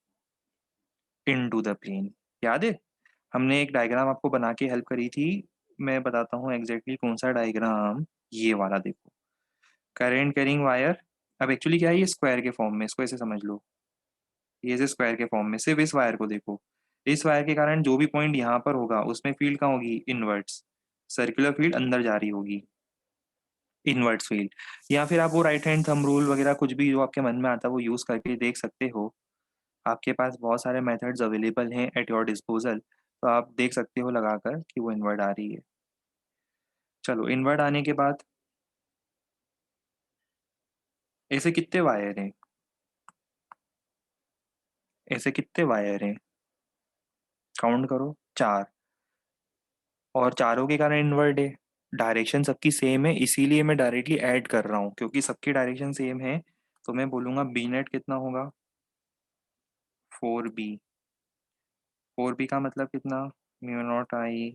इनटू द प्लेन, याद है? हमने एक डायग्राम आपको बना के हेल्प करी थी, मैं बताता हूँ एग्ज़ैक्टली कौन-सा डायग्राम, ये वाला देखो। करंट कैरिंग वायर, अब एक्चुअली क्या है ये स्क्वायर के फॉर्म में, इसको ऐसे समझ लो। ये ऐसे स्क्वायर के फॉर्म में, सिर्फ़ इस वायर को देखो। इस वायर के कारण जो भी पॉइंट यहाँ पर होगा, उसमें फ़ील्ड कहाँ होगी? इनवर्ट्स। सर्कुलर फ़ील्ड अंदर जा रही होगी, इनवर्ट्स फ़ील्ड। या फिर आप वो राइट हैंड थंब रूल वगैरह कुछ भी जो आपके मन में आता है, वो यूज़ करके देख सकते हो। आपके पास बहुत सारे मेथड्स अवेलेबल हैं एट योर डिस्पोज़ल, तो आप देख सकते हो लगाकर कि वो इनवर्ट आ रही है। चलो इनवर्ट आने के बाद ऐसे कितने वायर हैं? ऐसे कितने वायर हैं? काउंट करो, 4। और चारों के कारण इनवर्ट है। डायरेक्शन सबकी सेम है, इसीलिए मैं डायरेक्टली ऐड कर रहा हूँ, क्योंकि सबकी डायरेक्शन सेम है, तो मैं बोलूँगा बी नेट कितना होगा? 4b। 4b का मतलब कितना? म्यू नॉट आई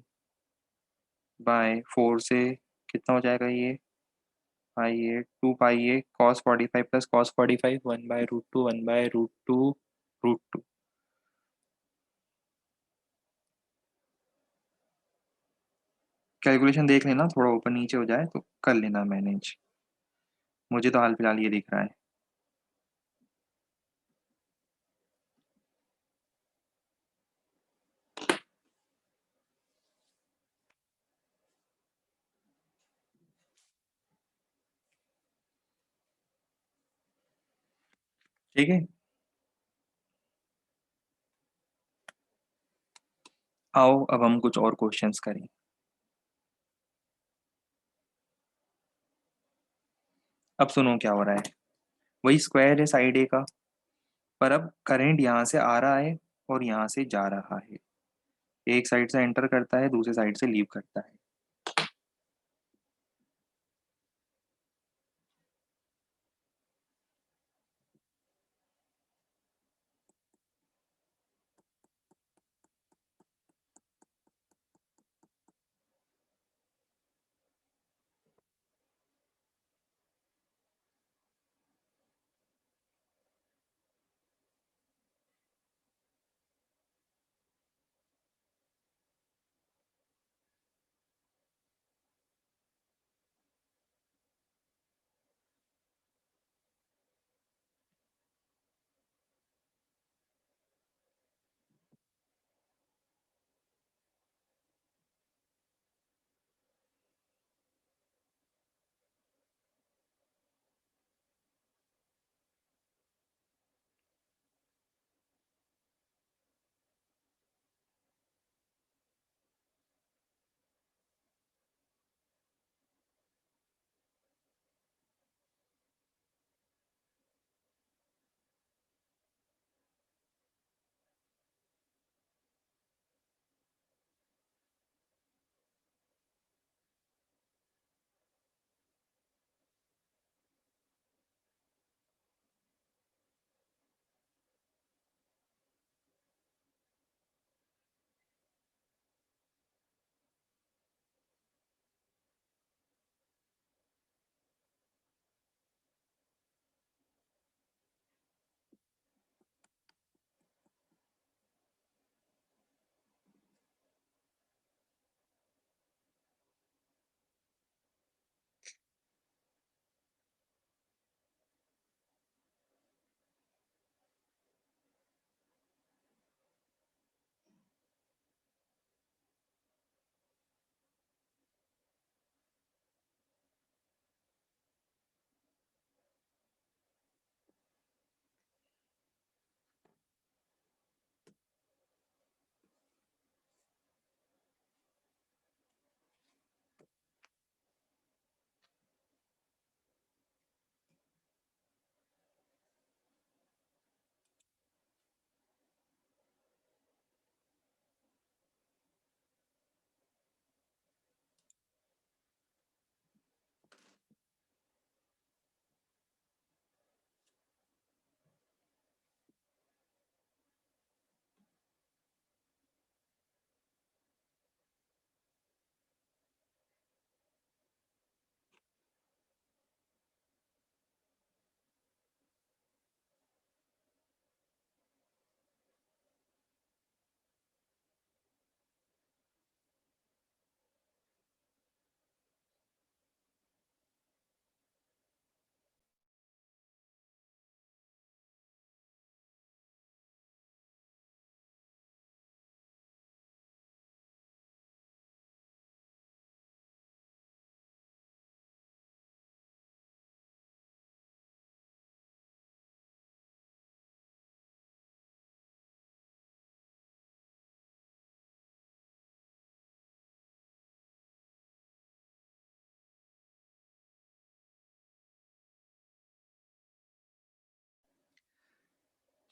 बाय 4 से कितना हो जाएगा ये? पाई ए 2 पाई ए कॉस 45 प्लस कॉस 45, 1/√2 1/√2 √2। कैलकुलेशन देख लेना, थोड़ा ऊपर नीचे हो जाए तो कर लेना मैनेज। मुझे तो हाल फिलहाल ये दिख रहा है। ठीक है, आओ अब हम कुछ और क्वेश्चंस करें। अब सुनो क्या हो रहा है। वही स्क्वायर है साइड ए का, पर अब करंट यहाँ से आ रहा है और यहाँ से जा रहा है। एक साइड से एंटर करता है, दूसरे साइड से लीव करता है।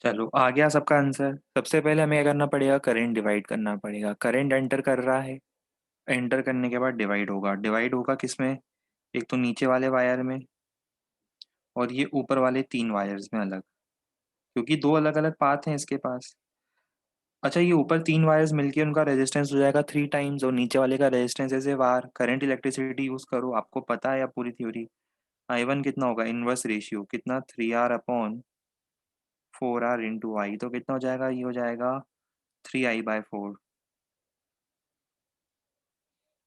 चलो आ गया सबका आंसर। सबसे पहले हमें क्या करना पड़ेगा, करंट डिवाइड करना पड़ेगा। करंट एंटर कर रहा है, एंटर करने के बाद डिवाइड होगा। डिवाइड होगा किस में, एक तो नीचे वाले वायर में और ये ऊपर वाले 3 वायर्स में अलग, क्योंकि दो अलग अलग पाथ हैं इसके पास। अच्छा, ये ऊपर 3 वायर्स मिलके उनका रेजिस्टेंस हो जाएगा 3 टाइम्स, और नीचे वाले का रेजिस्टेंस ऐसे वार करंट इलेक्ट्रिसिटी यूज करो, आपको पता है या पूरी थ्योरी। I1 कितना होगा, इनवर्स रेशियो कितना, 3R/4R × I, तो कितना हो जाएगा, ये हो जाएगा 3I/4।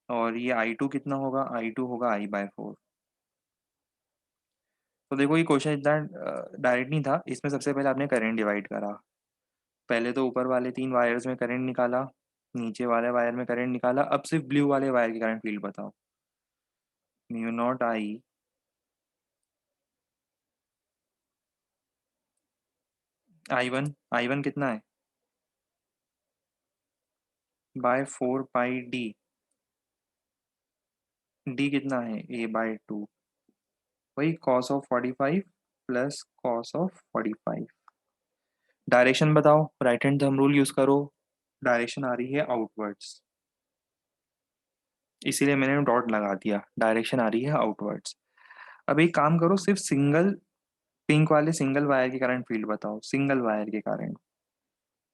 और ये I2 कितना होगा, I2 होगा I/4। तो देखो ये क्वेश्चन इतना डायरेक्ट नहीं था, इसमें सबसे पहले आपने करंट डिवाइड करा। पहले तो ऊपर वाले 3 वायर्स में करंट निकाला, नीचे वाले वायर में करंट निकाला। अब सिर्फ ब्लू वाले वायर की करंट फील्ड बताओ। μ0 I, I1 कितना है, /4 πD। डी कितना है, A/2। वही cos of 45 plus cos of 45। Direction बताओ, right hand thumb rule use करो। डायरेक्शन आ रही है आउटवर्ड्स, इसीलिए मैंने डॉट लगा दिया, डायरेक्शन आ रही है आउटवर्ड्स। अब एक काम करो, सिर्फ सिंगल पिंक वाले सिंगल वायर की करंट फील्ड बताओ, सिंगल वायर के कारण।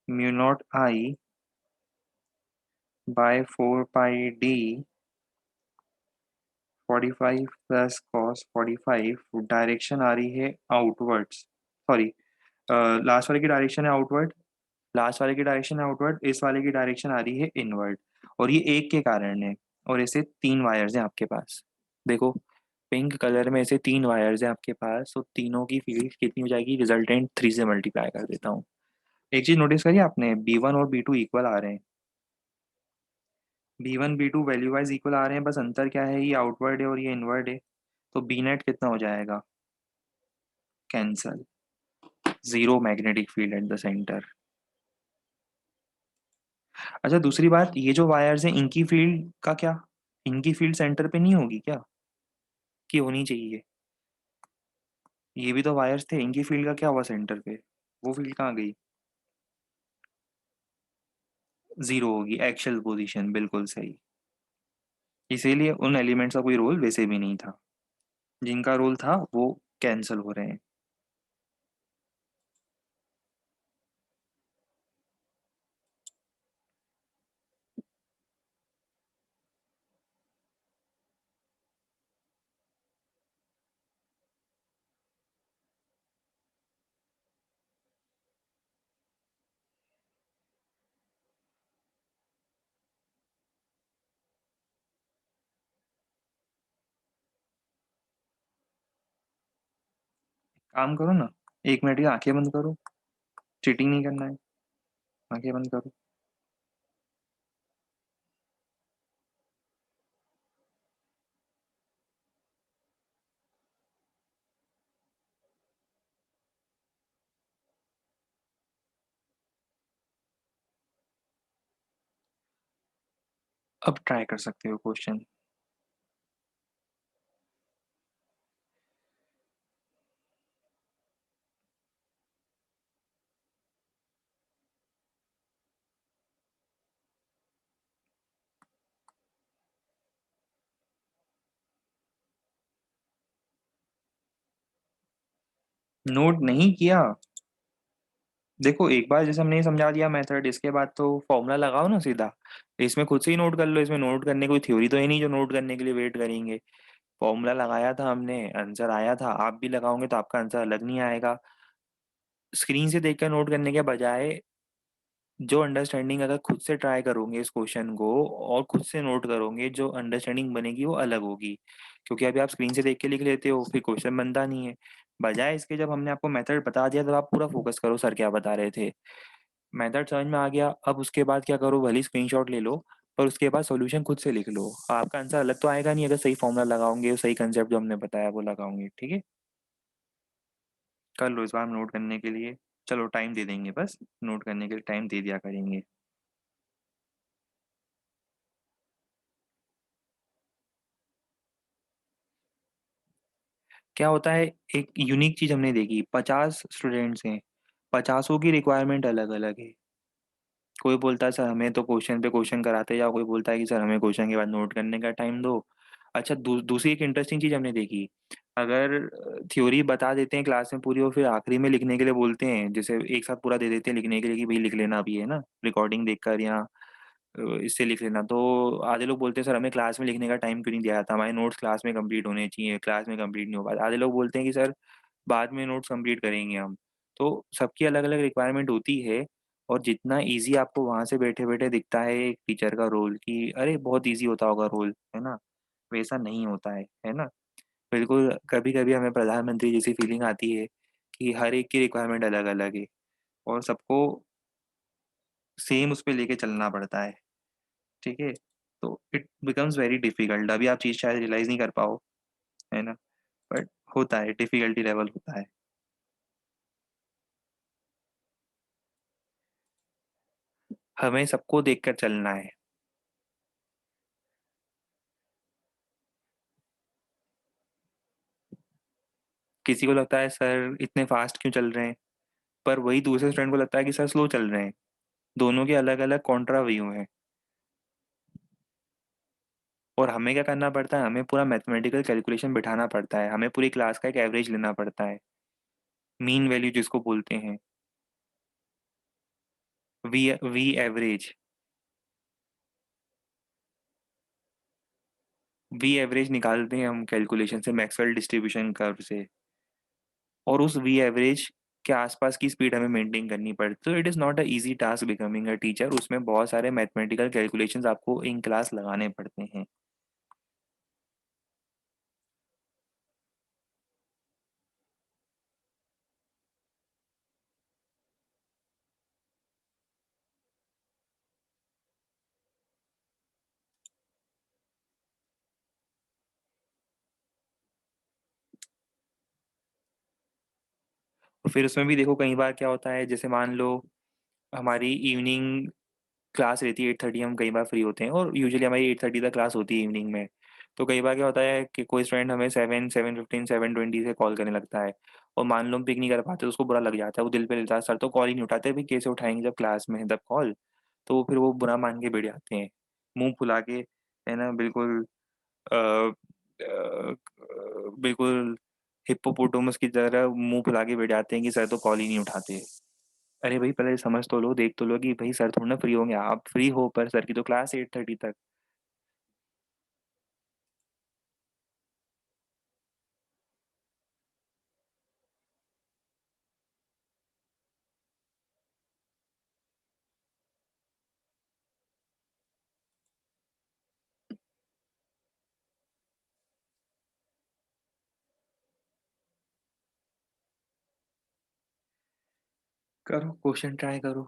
μ0I/4 πD 45 plus cos 45। Direction आ रही है आउटवर्ड्स, सॉरी, लास्ट वाले की डायरेक्शन है आउटवर्ड, लास्ट वाले की डायरेक्शन है आउटवर्ड, इस वाले की डायरेक्शन आ रही है इनवर्ड। और ये एक के कारण है, और ऐसे 3 वायर्स हैं आपके पास। देखो, पिंक कलर में ऐसे 3 वायर्स हैं आपके पास, तो तीनों की फील्ड कितनी हो जाएगी, रिजल्टेंट 3 से मल्टीप्लाई कर देता हूँ। एक चीज नोटिस करिए आपने, B1 और B2 इक्वल आ रहे हैं। B1 B2 value wise equal आ रहे हैं, बस अंतर क्या है, ये आउटवर्ड है और ये इनवर्ड है। तो बी नेट कितना हो जाएगा, cancel, zero magnetic field at the centre. अच्छा दूसरी बात, ये जो वायर्स हैं इनकी फील्ड का क्या, इनकी फील्ड सेंटर पे नहीं होगी क्या, कि होनी चाहिए। ये भी तो वायर्स थे, इनकी फील्ड का क्या हुआ सेंटर पे, वो फील्ड कहाँ गई, जीरो होगी, एक्चुअल पोजीशन, बिल्कुल सही। इसीलिए उन एलिमेंट्स का कोई रोल वैसे भी नहीं था, जिनका रोल था वो कैंसिल हो रहे हैं। काम करो ना, 1 मिनट की आंखें बंद करो, चीटिंग नहीं करना है, आंखें बंद करो। अब ट्राई कर सकते हो क्वेश्चन। नोट नहीं किया, देखो एक बार जैसे हमने समझा दिया मेथड, इसके बाद तो फॉर्मूला लगाओ ना सीधा। इसमें खुद से ही नोट कर लो, इसमें नोट करने कोई थ्योरी तो है नहीं जो नोट करने के लिए वेट करेंगे। फॉर्मूला लगाया था हमने, आंसर आया था, आप भी लगाओगे तो आपका आंसर अलग नहीं आएगा। स्क्रीन से देखकर नोट करने के बजाय जो अंडरस्टैंडिंग अगर खुद से ट्राई करोगे इस क्वेश्चन को और खुद से नोट करोगे, जो अंडरस्टैंडिंग बनेगी वो अलग होगी। क्योंकि अभी आप स्क्रीन से देख के लिख लेते हो, फिर क्वेश्चन बनता नहीं है। बजाय इसके जब हमने आपको मेथड बता दिया, तब आप पूरा फोकस करो सर क्या बता रहे थे। मेथड समझ में आ गया, अब उसके बाद क्या करो, भले स्क्रीनशॉट ले लो, पर उसके बाद सॉल्यूशन खुद से लिख लो। आपका आंसर अलग तो आएगा नहीं, अगर सही फॉर्मूला लगाओगे, सही कंसेप्ट जो हमने बताया वो लगाओगे, ठीक है। कर लो इस बार नोट करने के लिए, चलो टाइम दे देंगे, बस नोट करने के लिए टाइम दे दिया करेंगे। क्या होता है, एक यूनिक चीज हमने देखी, 50 स्टूडेंट्स हैं, 50 की रिक्वायरमेंट अलग-अलग है। कोई बोलता है सर हमें तो क्वेश्चन पे क्वेश्चन कराते जाओ, कोई बोलता है कि सर हमें क्वेश्चन के बाद नोट करने का टाइम दो। अच्छा दूसरी एक इंटरेस्टिंग चीज़ हमने देखी, अगर थ्योरी बता देते हैं क्लास में पूरी और फिर आखिरी में लिखने के लिए बोलते हैं, जैसे एक साथ पूरा दे देते हैं लिखने के लिए कि भई लिख लेना अभी है ना, रिकॉर्डिंग देखकर या इससे लिख लेना। तो आधे लोग बोलते हैं सर हमें क्लास में लिखने का टाइम क्यों नहीं दिया जाता? हमारे नोट्स क्लास में कंप्लीट होने चाहिए, क्लास में कंप्लीट नहीं हो पाते। आधे लोग बोलते हैं कि सर बाद में नोट्स कंप्लीट करेंगे हम। तो सबकी अलग-अलग रिक्वायरमेंट होती है और जितना ईज़ी आपको वहाँ से बैठे-बैठे दिखता है एक टीचर का रोल कि अरे! बहुत ईज़ी होता होगा रोल, है ना? वैसा नहीं होता है ना? बिल्कुल, कभी-कभी हमें प्रधानमंत्री जैसी फीलिंग आती है कि हर एक की रिक्वायरमेंट अलग-अलग है और सबको सेम उस पे लेके चलना पड़ता है, ठीक है? तो इट बिकम्स वेरी डिफिकल्ट अभी आप चीज़ शायद रियलाइज़ नहीं कर पाओ, है ना? बट होता है, डिफ़िकल्टी लेवल होता है। हमें सबको देखकर चलना है। किसी को लगता है सर इतने फ़ास्ट क्यों चल रहे हैं? पर वही दूसरे स्टूडेंट को लगता है कि सर स्लो चल रहे हैं। दोनों के अलग-अलग कॉन्ट्रा व्यू हैं और हमें क्या करना पड़ता है, हमें पूरा मैथमेटिकल कैलकुलेशन बिठाना पड़ता है। हमें पूरी क्लास का एक एवरेज लेना पड़ता है, मीन वैल्यू जिसको बोलते हैं, वी एवरेज। वी एवरेज निकालते हैं हम कैलकुलेशन से मैक्सवेल डिस्ट्रीब्यूशन कर्व से और उस वी एवरेज के आसपास की स्पीड हमें मेंटेन करनी पड़ती है। तो it is not a easy task becoming a teacher उसमें बहुत सारे मैथमेटिकल कैलकुलेशंस आपको इन क्लास लगाने पड़ते हैं। और फिर उसमें भी देखो कई बार क्या होता है जैसे मान लो हमारी इवनिंग क्लास रहती है 8:30 हम कई बार फ्री होते हैं और यूजुअली हमारी 8:30 तक क्लास होती है इवनिंग में। तो कई बार क्या होता है कि कोई स्टूडेंट हमें 7, 7:15, 7:20 से कॉल करने लगता है और मान लो हम पिक नहीं कर पाते तो उसको बुरा लग जाता है, वो दिल पे लेता है, सर तो कॉल ही नहीं उठाते, भई कैसे उठाएँगे जब क्लास में है तब कॉल? तो फिर वो बुरा मान के बैठ जाते हैं, मुँह फुला के, है ना? बिल्कुल बिल्कुल हिप्पोपोटामस की तरह मुँह फुला के बैठ जाते हैं कि सर तो कॉल ही नहीं उठाते। अरे भई पहले समझ तो लो, देख तो लो कि भई सर थोड़ी ना फ्री होंगे, आप फ्री हो पर सर की तो क्लास है 8:30 तक। करो, क्वेश्चन ट्राई करो।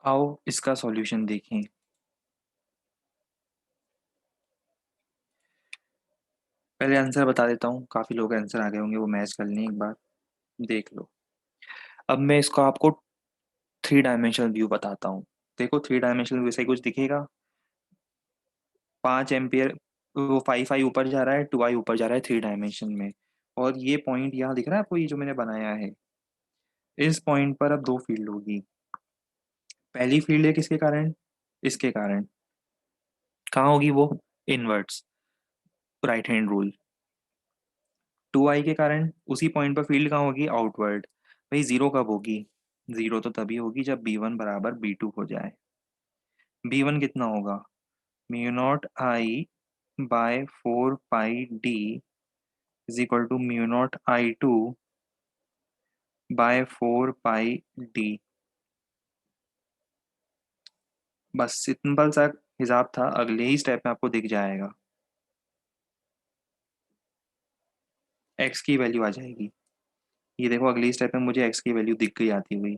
आओ इसका सॉल्यूशन देखें। पहले आंसर बता देता हूँ, काफी लोग आंसर आ गए होंगे, वो मैच कर लें एक बार, देख लो। अब मैं इसको आपको थ्री डायमेंशनल व्यू बताता हूँ। देखो थ्री डायमेंशनल व्यू से कुछ दिखेगा। 5 एम्पियर, वो 5 आई ऊपर जा रहा है, 2 आई ऊपर जा रहा है थ्री डायमेंशन में। और ये पॉइंट यहाँ दिख रहा है आपको, ये जो मैंने बनाया है, इस पॉइंट पर अब दो फील्ड होगी। पहली फील्ड है किसके कारण? इसके कारण। कहाँ होगी वो? Inverts, right hand rule. 2 आई के कारण उसी पॉइंट पर फील्ड कहाँ होगी? आउटवर्ड। भाई जीरो कब होगी? जीरो तो तभी होगी जब B1 बराबर B2 हो जाए। B1 कितना होगा? Mu 0 I by 4 pi D is equal to mu 0 I2 by 4 pi D। बस सिंपल सा हिसाब था, अगले ही स्टेप में आपको दिख जाएगा, एक्स की वैल्यू आ जाएगी। ये देखो अगली स्टेप में मुझे एक्स की वैल्यू दिख गई आती हुई।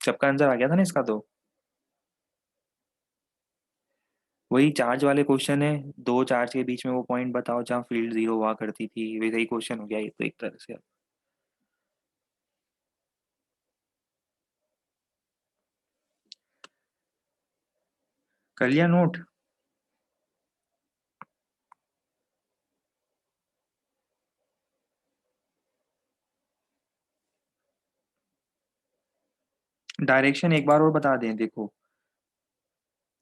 सबका आंसर आ गया था ना इसका तो? वही चार्ज वाले क्वेश्चन है, दो चार्ज के बीच में वो पॉइंट बताओ जहाँ फील्ड जीरो हुआ करती थी, वैसा ही क्वेश्चन हो गया ये तो एक तरह से। कर लिया नोट? डायरेक्शन एक बार और बता दें, देखो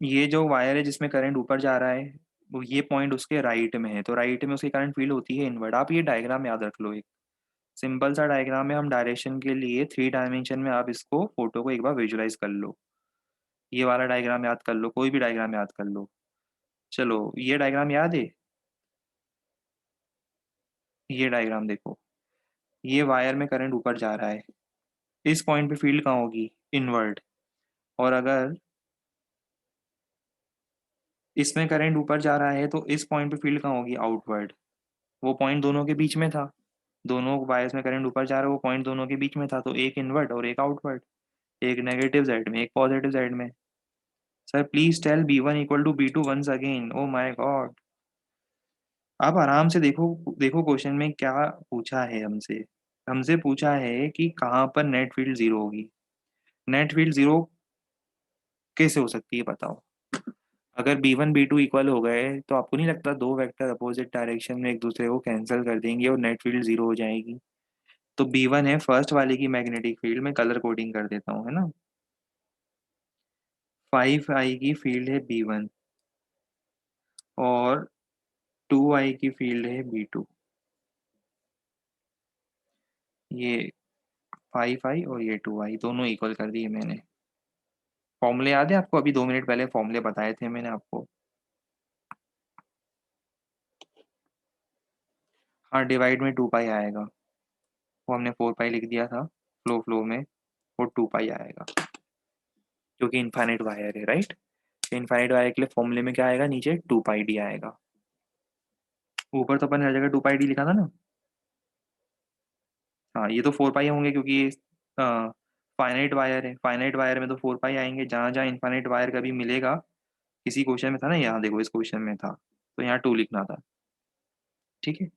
ये जो वायर है जिसमें करंट ऊपर जा रहा है, वो ये पॉइंट उसके राइट में है, तो राइट में उसके करंट फील्ड होती है इनवर्ड। आप ये डायग्राम याद रख लो, एक सिंपल सा डायग्राम है। हम डायरेक्शन के लिए थ्री डायमेंशन में, आप इसको फोटो को एक बार विजुलाइज कर लो। ये वाला डायग्राम याद कर लो, कोई भी डायग्राम याद कर लो। चलो ये डायग्राम याद है? ये डायग्राम देखो, ये वायर में करंट ऊपर जा रहा है, इस पॉइंट पे फील्ड कहाँ होगी? इनवर्ड। और अगर इसमें करंट ऊपर जा रहा है तो इस पॉइंट पे फील्ड कहाँ होगी? आउटवर्ड। वो पॉइंट दोनों के बीच में था, दोनों वायर्स में करंट ऊपर जा रहा है, वो पॉइंट दोनों के बीच में था, तो एक इनवर्ट और एक आउटवर्ड, एक नेगेटिव साइड में एक पॉजिटिव साइड में। Sir please tell B1 equal to B2 once again, oh my god. आप आराम से देखो, देखो क्वेश्चन में क्या पूछा है हमसे। हमसे पूछा है कि कहाँ पर नेट फील्ड जीरो होगी। नेट फील्ड जीरो कैसे हो सकती है बताओ? अगर B1 B2 इक्वल हो गए तो आपको नहीं लगता दो वेक्टर अपोजिट डायरेक्शन में एक दूसरे को कैंसिल कर देंगे और नेट फील्ड जीरो हो जाएगी? तो B1 है फर्स्ट वाले की मैग्नेटिक फील्ड, में कलर कोडिंग कर देता हूँ, है ना। 5 आई की फील्ड है B1, और 2 आई की फील्ड है B2। ये 5 आई और ये 2 आई दोनों इक्वल कर दिए मैंने। फॉर्मूले याद है आपको? अभी 2 मिनट पहले फॉर्मूले बताए थे मैंने आपको। हाँ, डिवाइड में 2 पाई आएगा, वो हमने 4 पाई लिख दिया था फ्लो फ्लो में, वो 2 पाई आएगा क्योंकि इनफाइनाइट वायर है, राइट। इनफाइनाइट वायर के लिए फॉर्मूले में क्या आएगा? नीचे 2 पाई D आएगा। ऊपर तो अपन हर जगह 2 पाई D लिखा था ना। हाँ, ये तो 4 पाई होंगे क्योंकि ये फाइनाइट वायर है, फाइनाइट वायर में तो 4 पाई आएंगे। जहाँ जहाँ इनफाइनाइट वायर कभी मिलेगा, किसी क्वेश्चन में था ना, यहाँ देखो इस क्वेश्चन में था, तो यहाँ 2 लिखना था। ठीक है।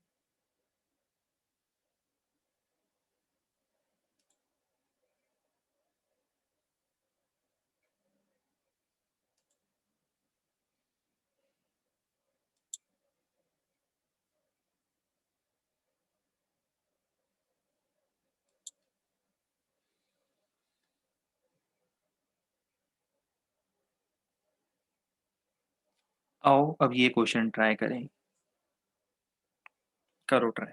आओ अब ये क्वेश्चन ट्राई करें, करो ट्राई।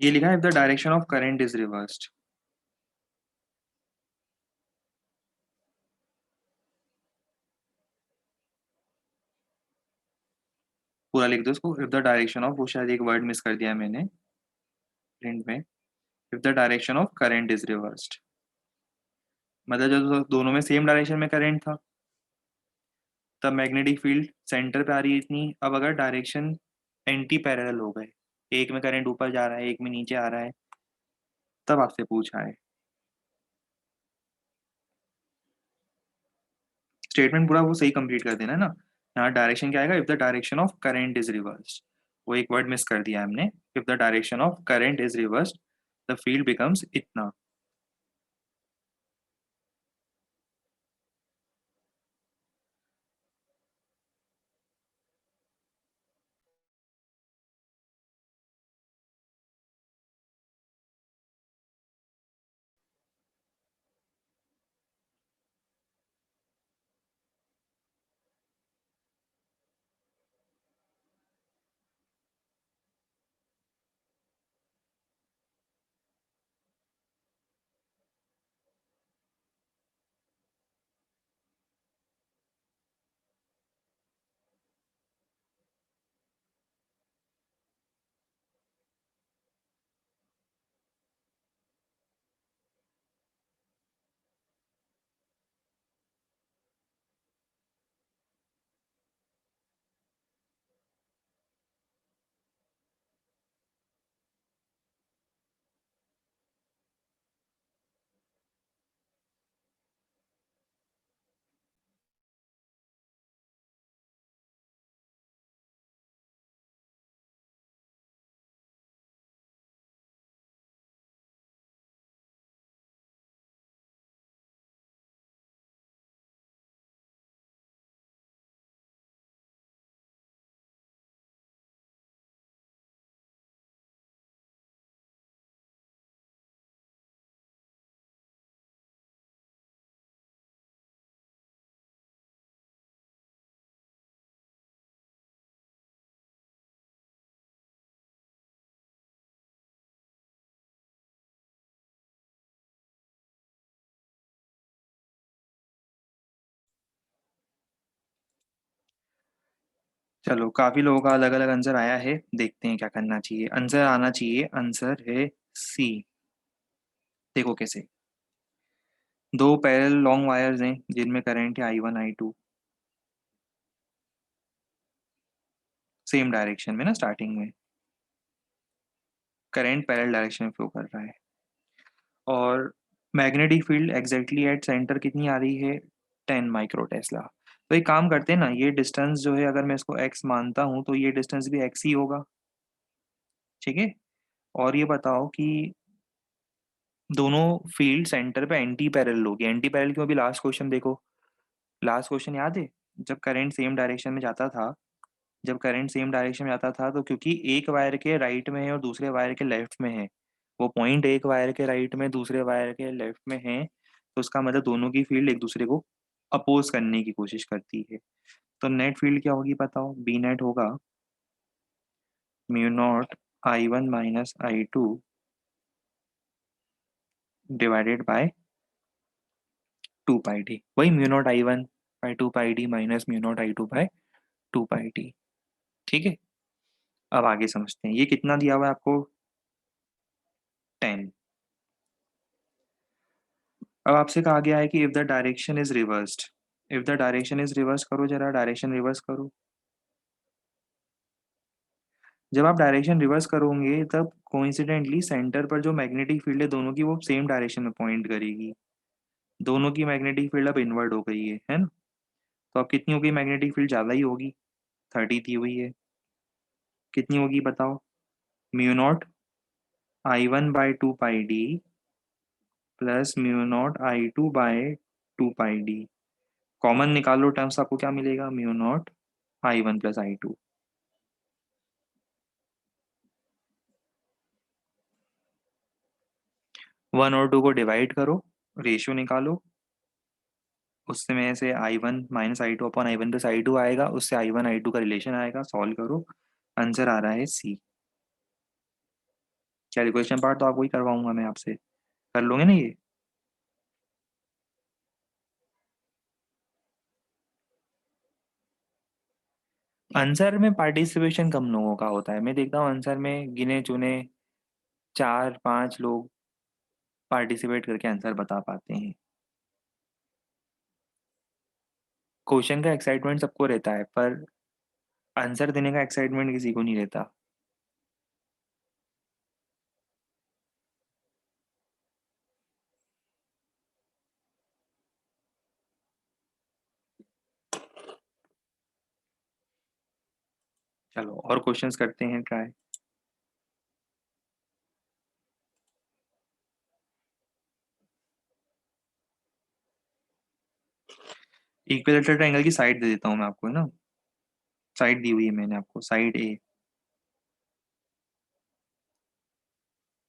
ये लिखा है if the direction of current is reversed. पूरा लिख दो इसको, इफ द डायरेक्शन ऑफ, वो शायद एक वर्ड मिस कर दिया मैंने प्रिंट में। If the direction of current is reversed, मतलब जब दोनों में सेम डायरेक्शन में करंट था तब मैग्नेटिक फील्ड सेंटर पे आ रही है इतनी। अब अगर डायरेक्शन एंटी पैरेलल हो गए, एक में करंट ऊपर जा रहा है एक में नीचे आ रहा है, तब आपसे पूछा है। स्टेटमेंट पूरा वो सही कंप्लीट कर देना है ना। यहाँ डायरेक्शन क्या आएगा, if the direction of current is reversed, वो एक वर्ड मिस कर दिया हमने। If the direction of current is reversed the field becomes इतना। चलो, काफी लोगों का अलग अलग आंसर आया है, देखते हैं क्या करना चाहिए। आंसर आना चाहिए, आंसर है सी। देखो कैसे, दो पैरेलल लॉन्ग वायर्स हैं जिनमें करंट है I1 I2, सेम डायरेक्शन में ना, स्टार्टिंग में करंट पैरेलल डायरेक्शन में फ्लो कर रहा है। और magnetic field exactly at centre कितनी आ रही है, 10 माइक्रो टेस्ला। तो एक काम करते हैं ना, ये डिस्टेंस जो है अगर मैं इसको x मानता हूँ तो ये डिस्टेंस भी x ही होगा। ठीक है। और ये बताओ कि दोनों फील्ड सेंटर पे एंटी पैरेलल होगी। एंटी पैरेलल क्यों, अभी लास्ट क्वेश्चन देखो, लास्ट क्वेश्चन याद है, जब करंट सेम डायरेक्शन में जाता था, जब करंट सेम डायरेक्शन में जाता था तो क्योंकि एक वायर के राइट में है और दूसरे वायर के लेफ्ट में है, वो पॉइंट एक वायर के राइट में दूसरे वायर के लेफ्ट में है, तो उसका मतलब दोनों की फील्ड एक दूसरे को अपोज करने की कोशिश करती है। तो नेट फील्ड क्या होगी बताओ, बी नेट होगा mu not I1 minus I2 divided by 2 pi D, वही mu not I1 by 2 pi D minus mu not I2 by 2 pi D. ठीक है। अब आगे समझते हैं, ये कितना दिया हुआ है आपको, 10। अब आपसे कहा गया है कि if the direction is reversed, if the direction is reverse करो, जरा डायरेक्शन रिवर्स करो। जब आप डायरेक्शन रिवर्स करोगे तब कोइंसिडेंटली सेंटर पर जो मैग्नेटिक फील्ड है दोनों की वो सेम डायरेक्शन में पॉइंट करेगी। दोनों की मैग्नेटिक फील्ड अब इन्वर्ट हो गई है ना। तो अब कितनी होगी, मैग्नेटिक फील्ड ज़्यादा ही होगी, 30 दी हुई है। कितनी होगी बताओ, mu not I1 by 2 pi d plus mu not I2 by 2 pi d. Common निकालो टर्म्स, आपको क्या मिलेगा, mu naught I1 plus I2। 1 और 2 को डिवाइड करो, रेशियो निकालो, उसमें से I1 minus I2 upon I1 plus I2 आएगा, उससे I1 I2 का रिलेशन आएगा, सॉल्व करो, आंसर आ रहा है सी। कैलकुलेशन पार्ट तो आपको ही करवाऊंगा मैं आपसे, कर लोगे ना ये? आंसर में पार्टिसिपेशन कम लोगों का होता है, मैं देखता हूँ आंसर में गिने चुने 4-5 लोग पार्टिसिपेट करके आंसर बता पाते हैं। क्वेश्चन का एक्साइटमेंट सबको रहता है, पर आंसर देने का एक्साइटमेंट किसी को नहीं रहता। चलो और क्वेश्चंस करते हैं ट्राई। इक्विलेटरल ट्रायंगल की साइड दे देता हूँ मैं आपको, है ना? साइड दी हुई है मैंने आपको, साइड ए।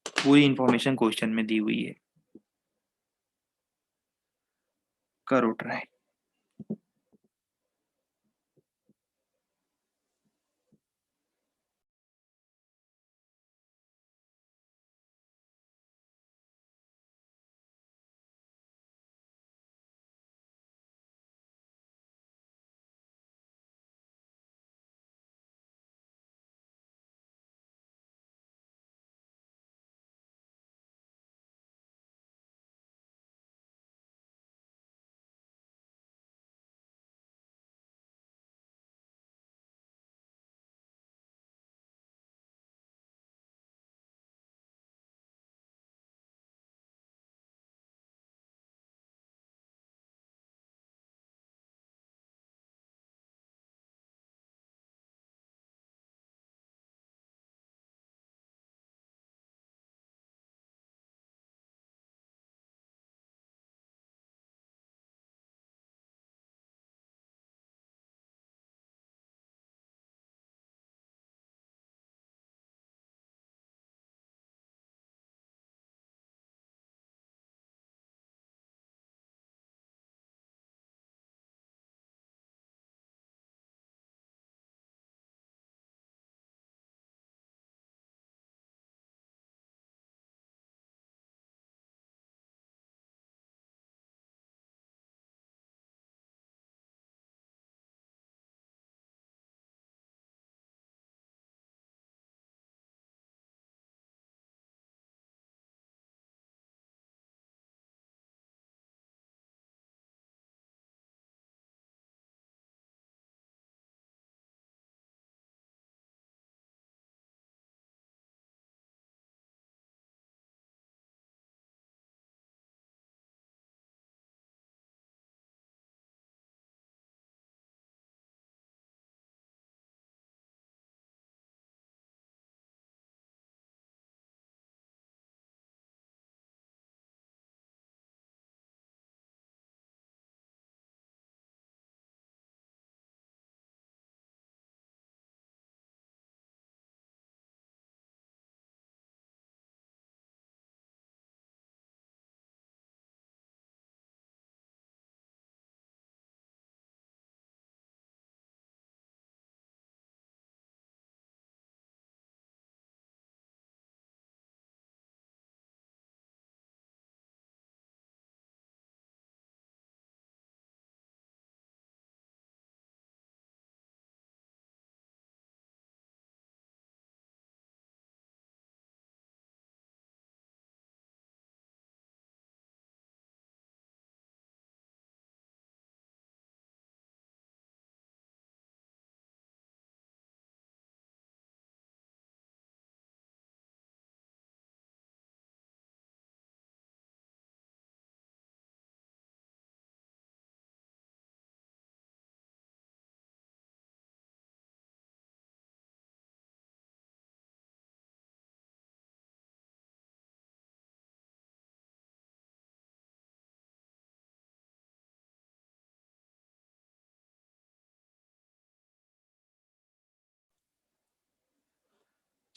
पूरी इंफॉर्मेशन क्वेश्चन में दी हुई है। करो ट्राई।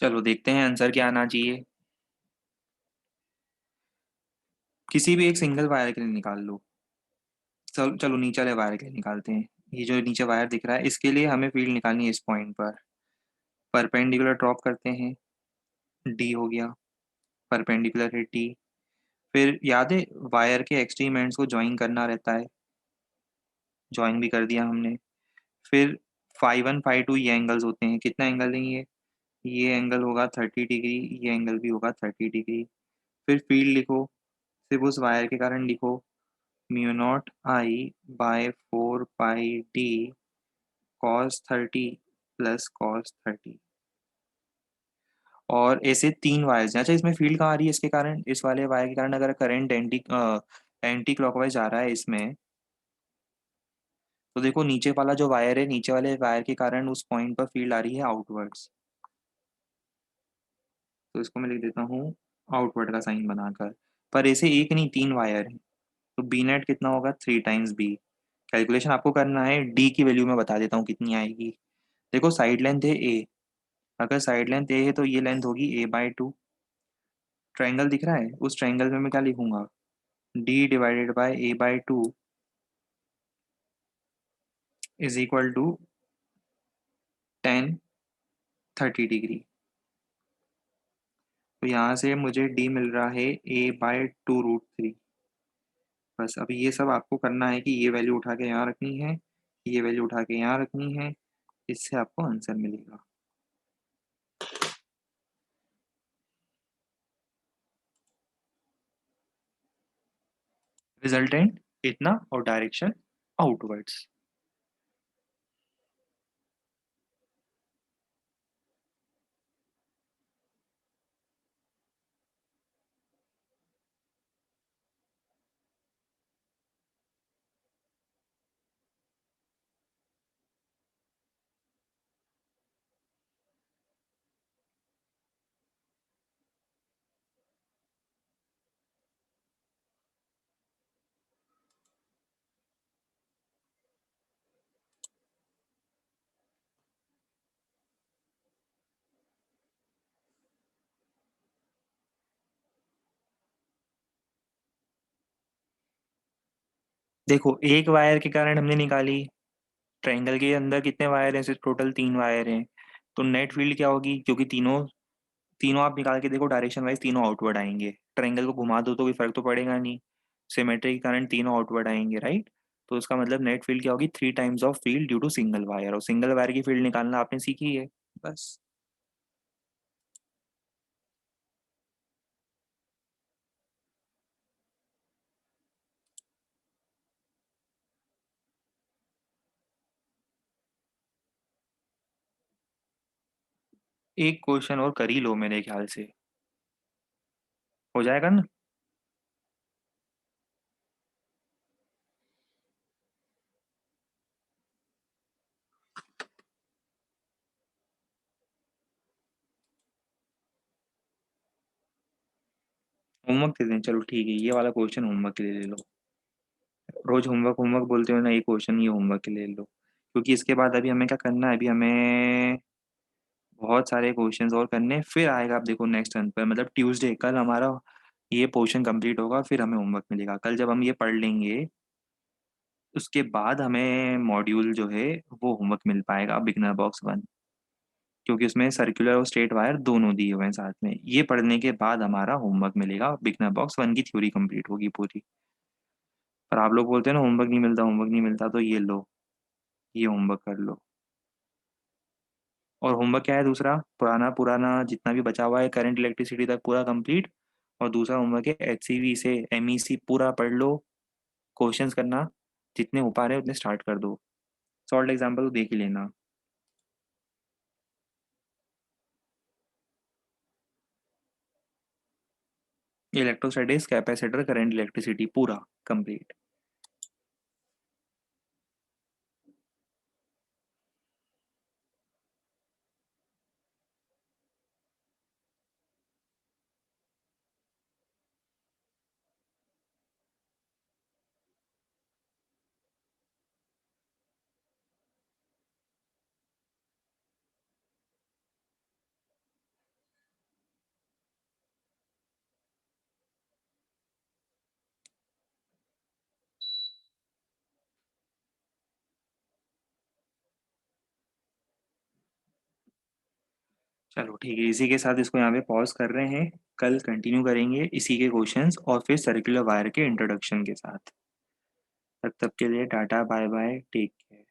चलो देखते हैं आंसर क्या आना चाहिए। किसी भी एक सिंगल वायर के लिए निकाल लो। चलो चलो नीचे वाले वायर के लिए निकालते हैं। ये जो नीचे वायर दिख रहा है, इसके लिए हमें फील्ड निकालनी है इस पॉइंट पर। परपेंडिकुलर ड्रॉप करते हैं, डी हो गया। परपेंडिकुलर है टी। फिर याद है वायर के एक्सट्रीम एंड्स को ज्वाइन करना रहता है, ज्वाइन भी कर दिया हमने। फिर फाई वन फाई टू ये एंगल्स होते हैं, कितना एंगल है ये एंगल होगा 30 डिग्री, ये एंगल भी होगा 30 डिग्री। फिर फील्ड लिखो, सिर्फ उस वायर के कारण लिखो, mu naught I by 4 pi d cos 30 plus cos 30। और ऐसे 3 वायर्स हैं। अच्छा, इसमें फील्ड कहाँ आ रही है इसके कारण, इस वाले वायर के कारण अगर करंट एंटी एंटी क्लॉकवाइज जा रहा है इसमें, तो देखो नीचे वाला जो वायर है, नीचे वाले वायर के कारण उस पॉइंट पर फील्ड आ रही है आउटवर्ड्स। तो इसको मैं लिख देता हूँ आउटवर्ड का साइन बनाकर। पर ऐसे एक नहीं 3 वायर है, तो बी नेट कितना होगा 3 टाइम्स बी। कैलकुलेशन आपको करना है, डी की वैल्यू मैं बता देता हूँ कितनी आएगी। देखो साइड लेंथ है ए, अगर साइड लेंथ ए है तो ये लेंथ होगी A/2। ट्राइंगल दिख रहा है, उस ट्राइंगल में मैं क्या लिखूंगा, d divided by A/2 is equal to 10 30 degree. तो यहाँ से मुझे डी मिल रहा है A/2√3। बस अभी ये सब आपको करना है कि ये वैल्यू उठा के यहाँ रखनी है, ये वैल्यू उठा के यहाँ रखनी है, इससे आपको आंसर मिलेगा। रिजल्टेंट इतना और डायरेक्शन आउटवर्ड्स। देखो एक वायर के कारण हमने निकाली, ट्रायंगल के अंदर कितने वायर हैं, सिर्फ टोटल 3 वायर हैं। तो नेट फील्ड क्या होगी, क्योंकि तीनों तीनों आप निकाल के देखो डायरेक्शन वाइज तीनों आउटवर्ड आएंगे। ट्रायंगल को घुमा दो तो कोई फर्क तो पड़ेगा नहीं, सिमेट्री के कारण तीनों आउटवर्ड आएंगे, राइट। तो उसका मतलब नेट फील्ड क्या होगी, 3 times of field due to single wire. और सिंगल वायर की फील्ड निकालना आपने सीखी है, बस। एक क्वेश्चन और कर ही लो मेरे ख्याल से, हो जाएगा ना। होमवर्क दे दें, चलो ठीक है, ये वाला क्वेश्चन होमवर्क के लिए ले लो। रोज होमवर्क होमवर्क बोलते हो ना, ये क्वेश्चन ये होमवर्क के लिए ले लो, क्योंकि इसके बाद अभी हमें क्या करना है, अभी हमें बहुत सारे क्वेश्चंस और करने हैं। फिर आएगा, आप देखो नेक्स्ट टर्न पर, मतलब ट्यूसडे, कल हमारा ये पोर्शन कंप्लीट होगा, फिर हमें होमवर्क मिलेगा। कल जब हम ये पढ़ लेंगे, उसके बाद हमें मॉड्यूल जो है वो होमवर्क मिल पाएगा, बिगनर बॉक्स 1। क्योंकि उसमें सर्कुलर और स्ट्रेट वायर दोनों दिए हुए हैं साथ में। ये पढ़ने के बाद हमारा होमवर्क मिलेगा, बिगनर बॉक्स 1 की थ्योरी कंप्लीट होगी पूरी। पर आप लोग बोलते हैं ना होमवर्क नहीं मिलता, होमवर्क नहीं मिलता, तो ये लो, ये होमवर्क कर लो। और होमवर्क क्या है दूसरा, पुराना पुराना जितना भी बचा हुआ है करंट इलेक्ट्रिसिटी तक पूरा कंप्लीट। और दूसरा होमवर्क है HCV से MEC पूरा पढ़ लो, क्वेश्चंस करना, जितने हो पा रहे हैं उतने स्टार्ट कर दो। सॉल्व एग्जाम्पल तो देख ही लेना। इलेक्ट्रोस्टैटिक्स, कैपेसिटर, करंट इलेक्ट्रिसिटी पूरा कंप्लीट। चलो ठीक है, इसी के साथ इसको यहाँ पे पॉज़ कर रहे हैं। कल कंटिन्यू करेंगे इसी के क्वेश्चंस और फिर सर्कुलर वायर के इंट्रोडक्शन के साथ। तब तक के लिए tata, bye bye, take care.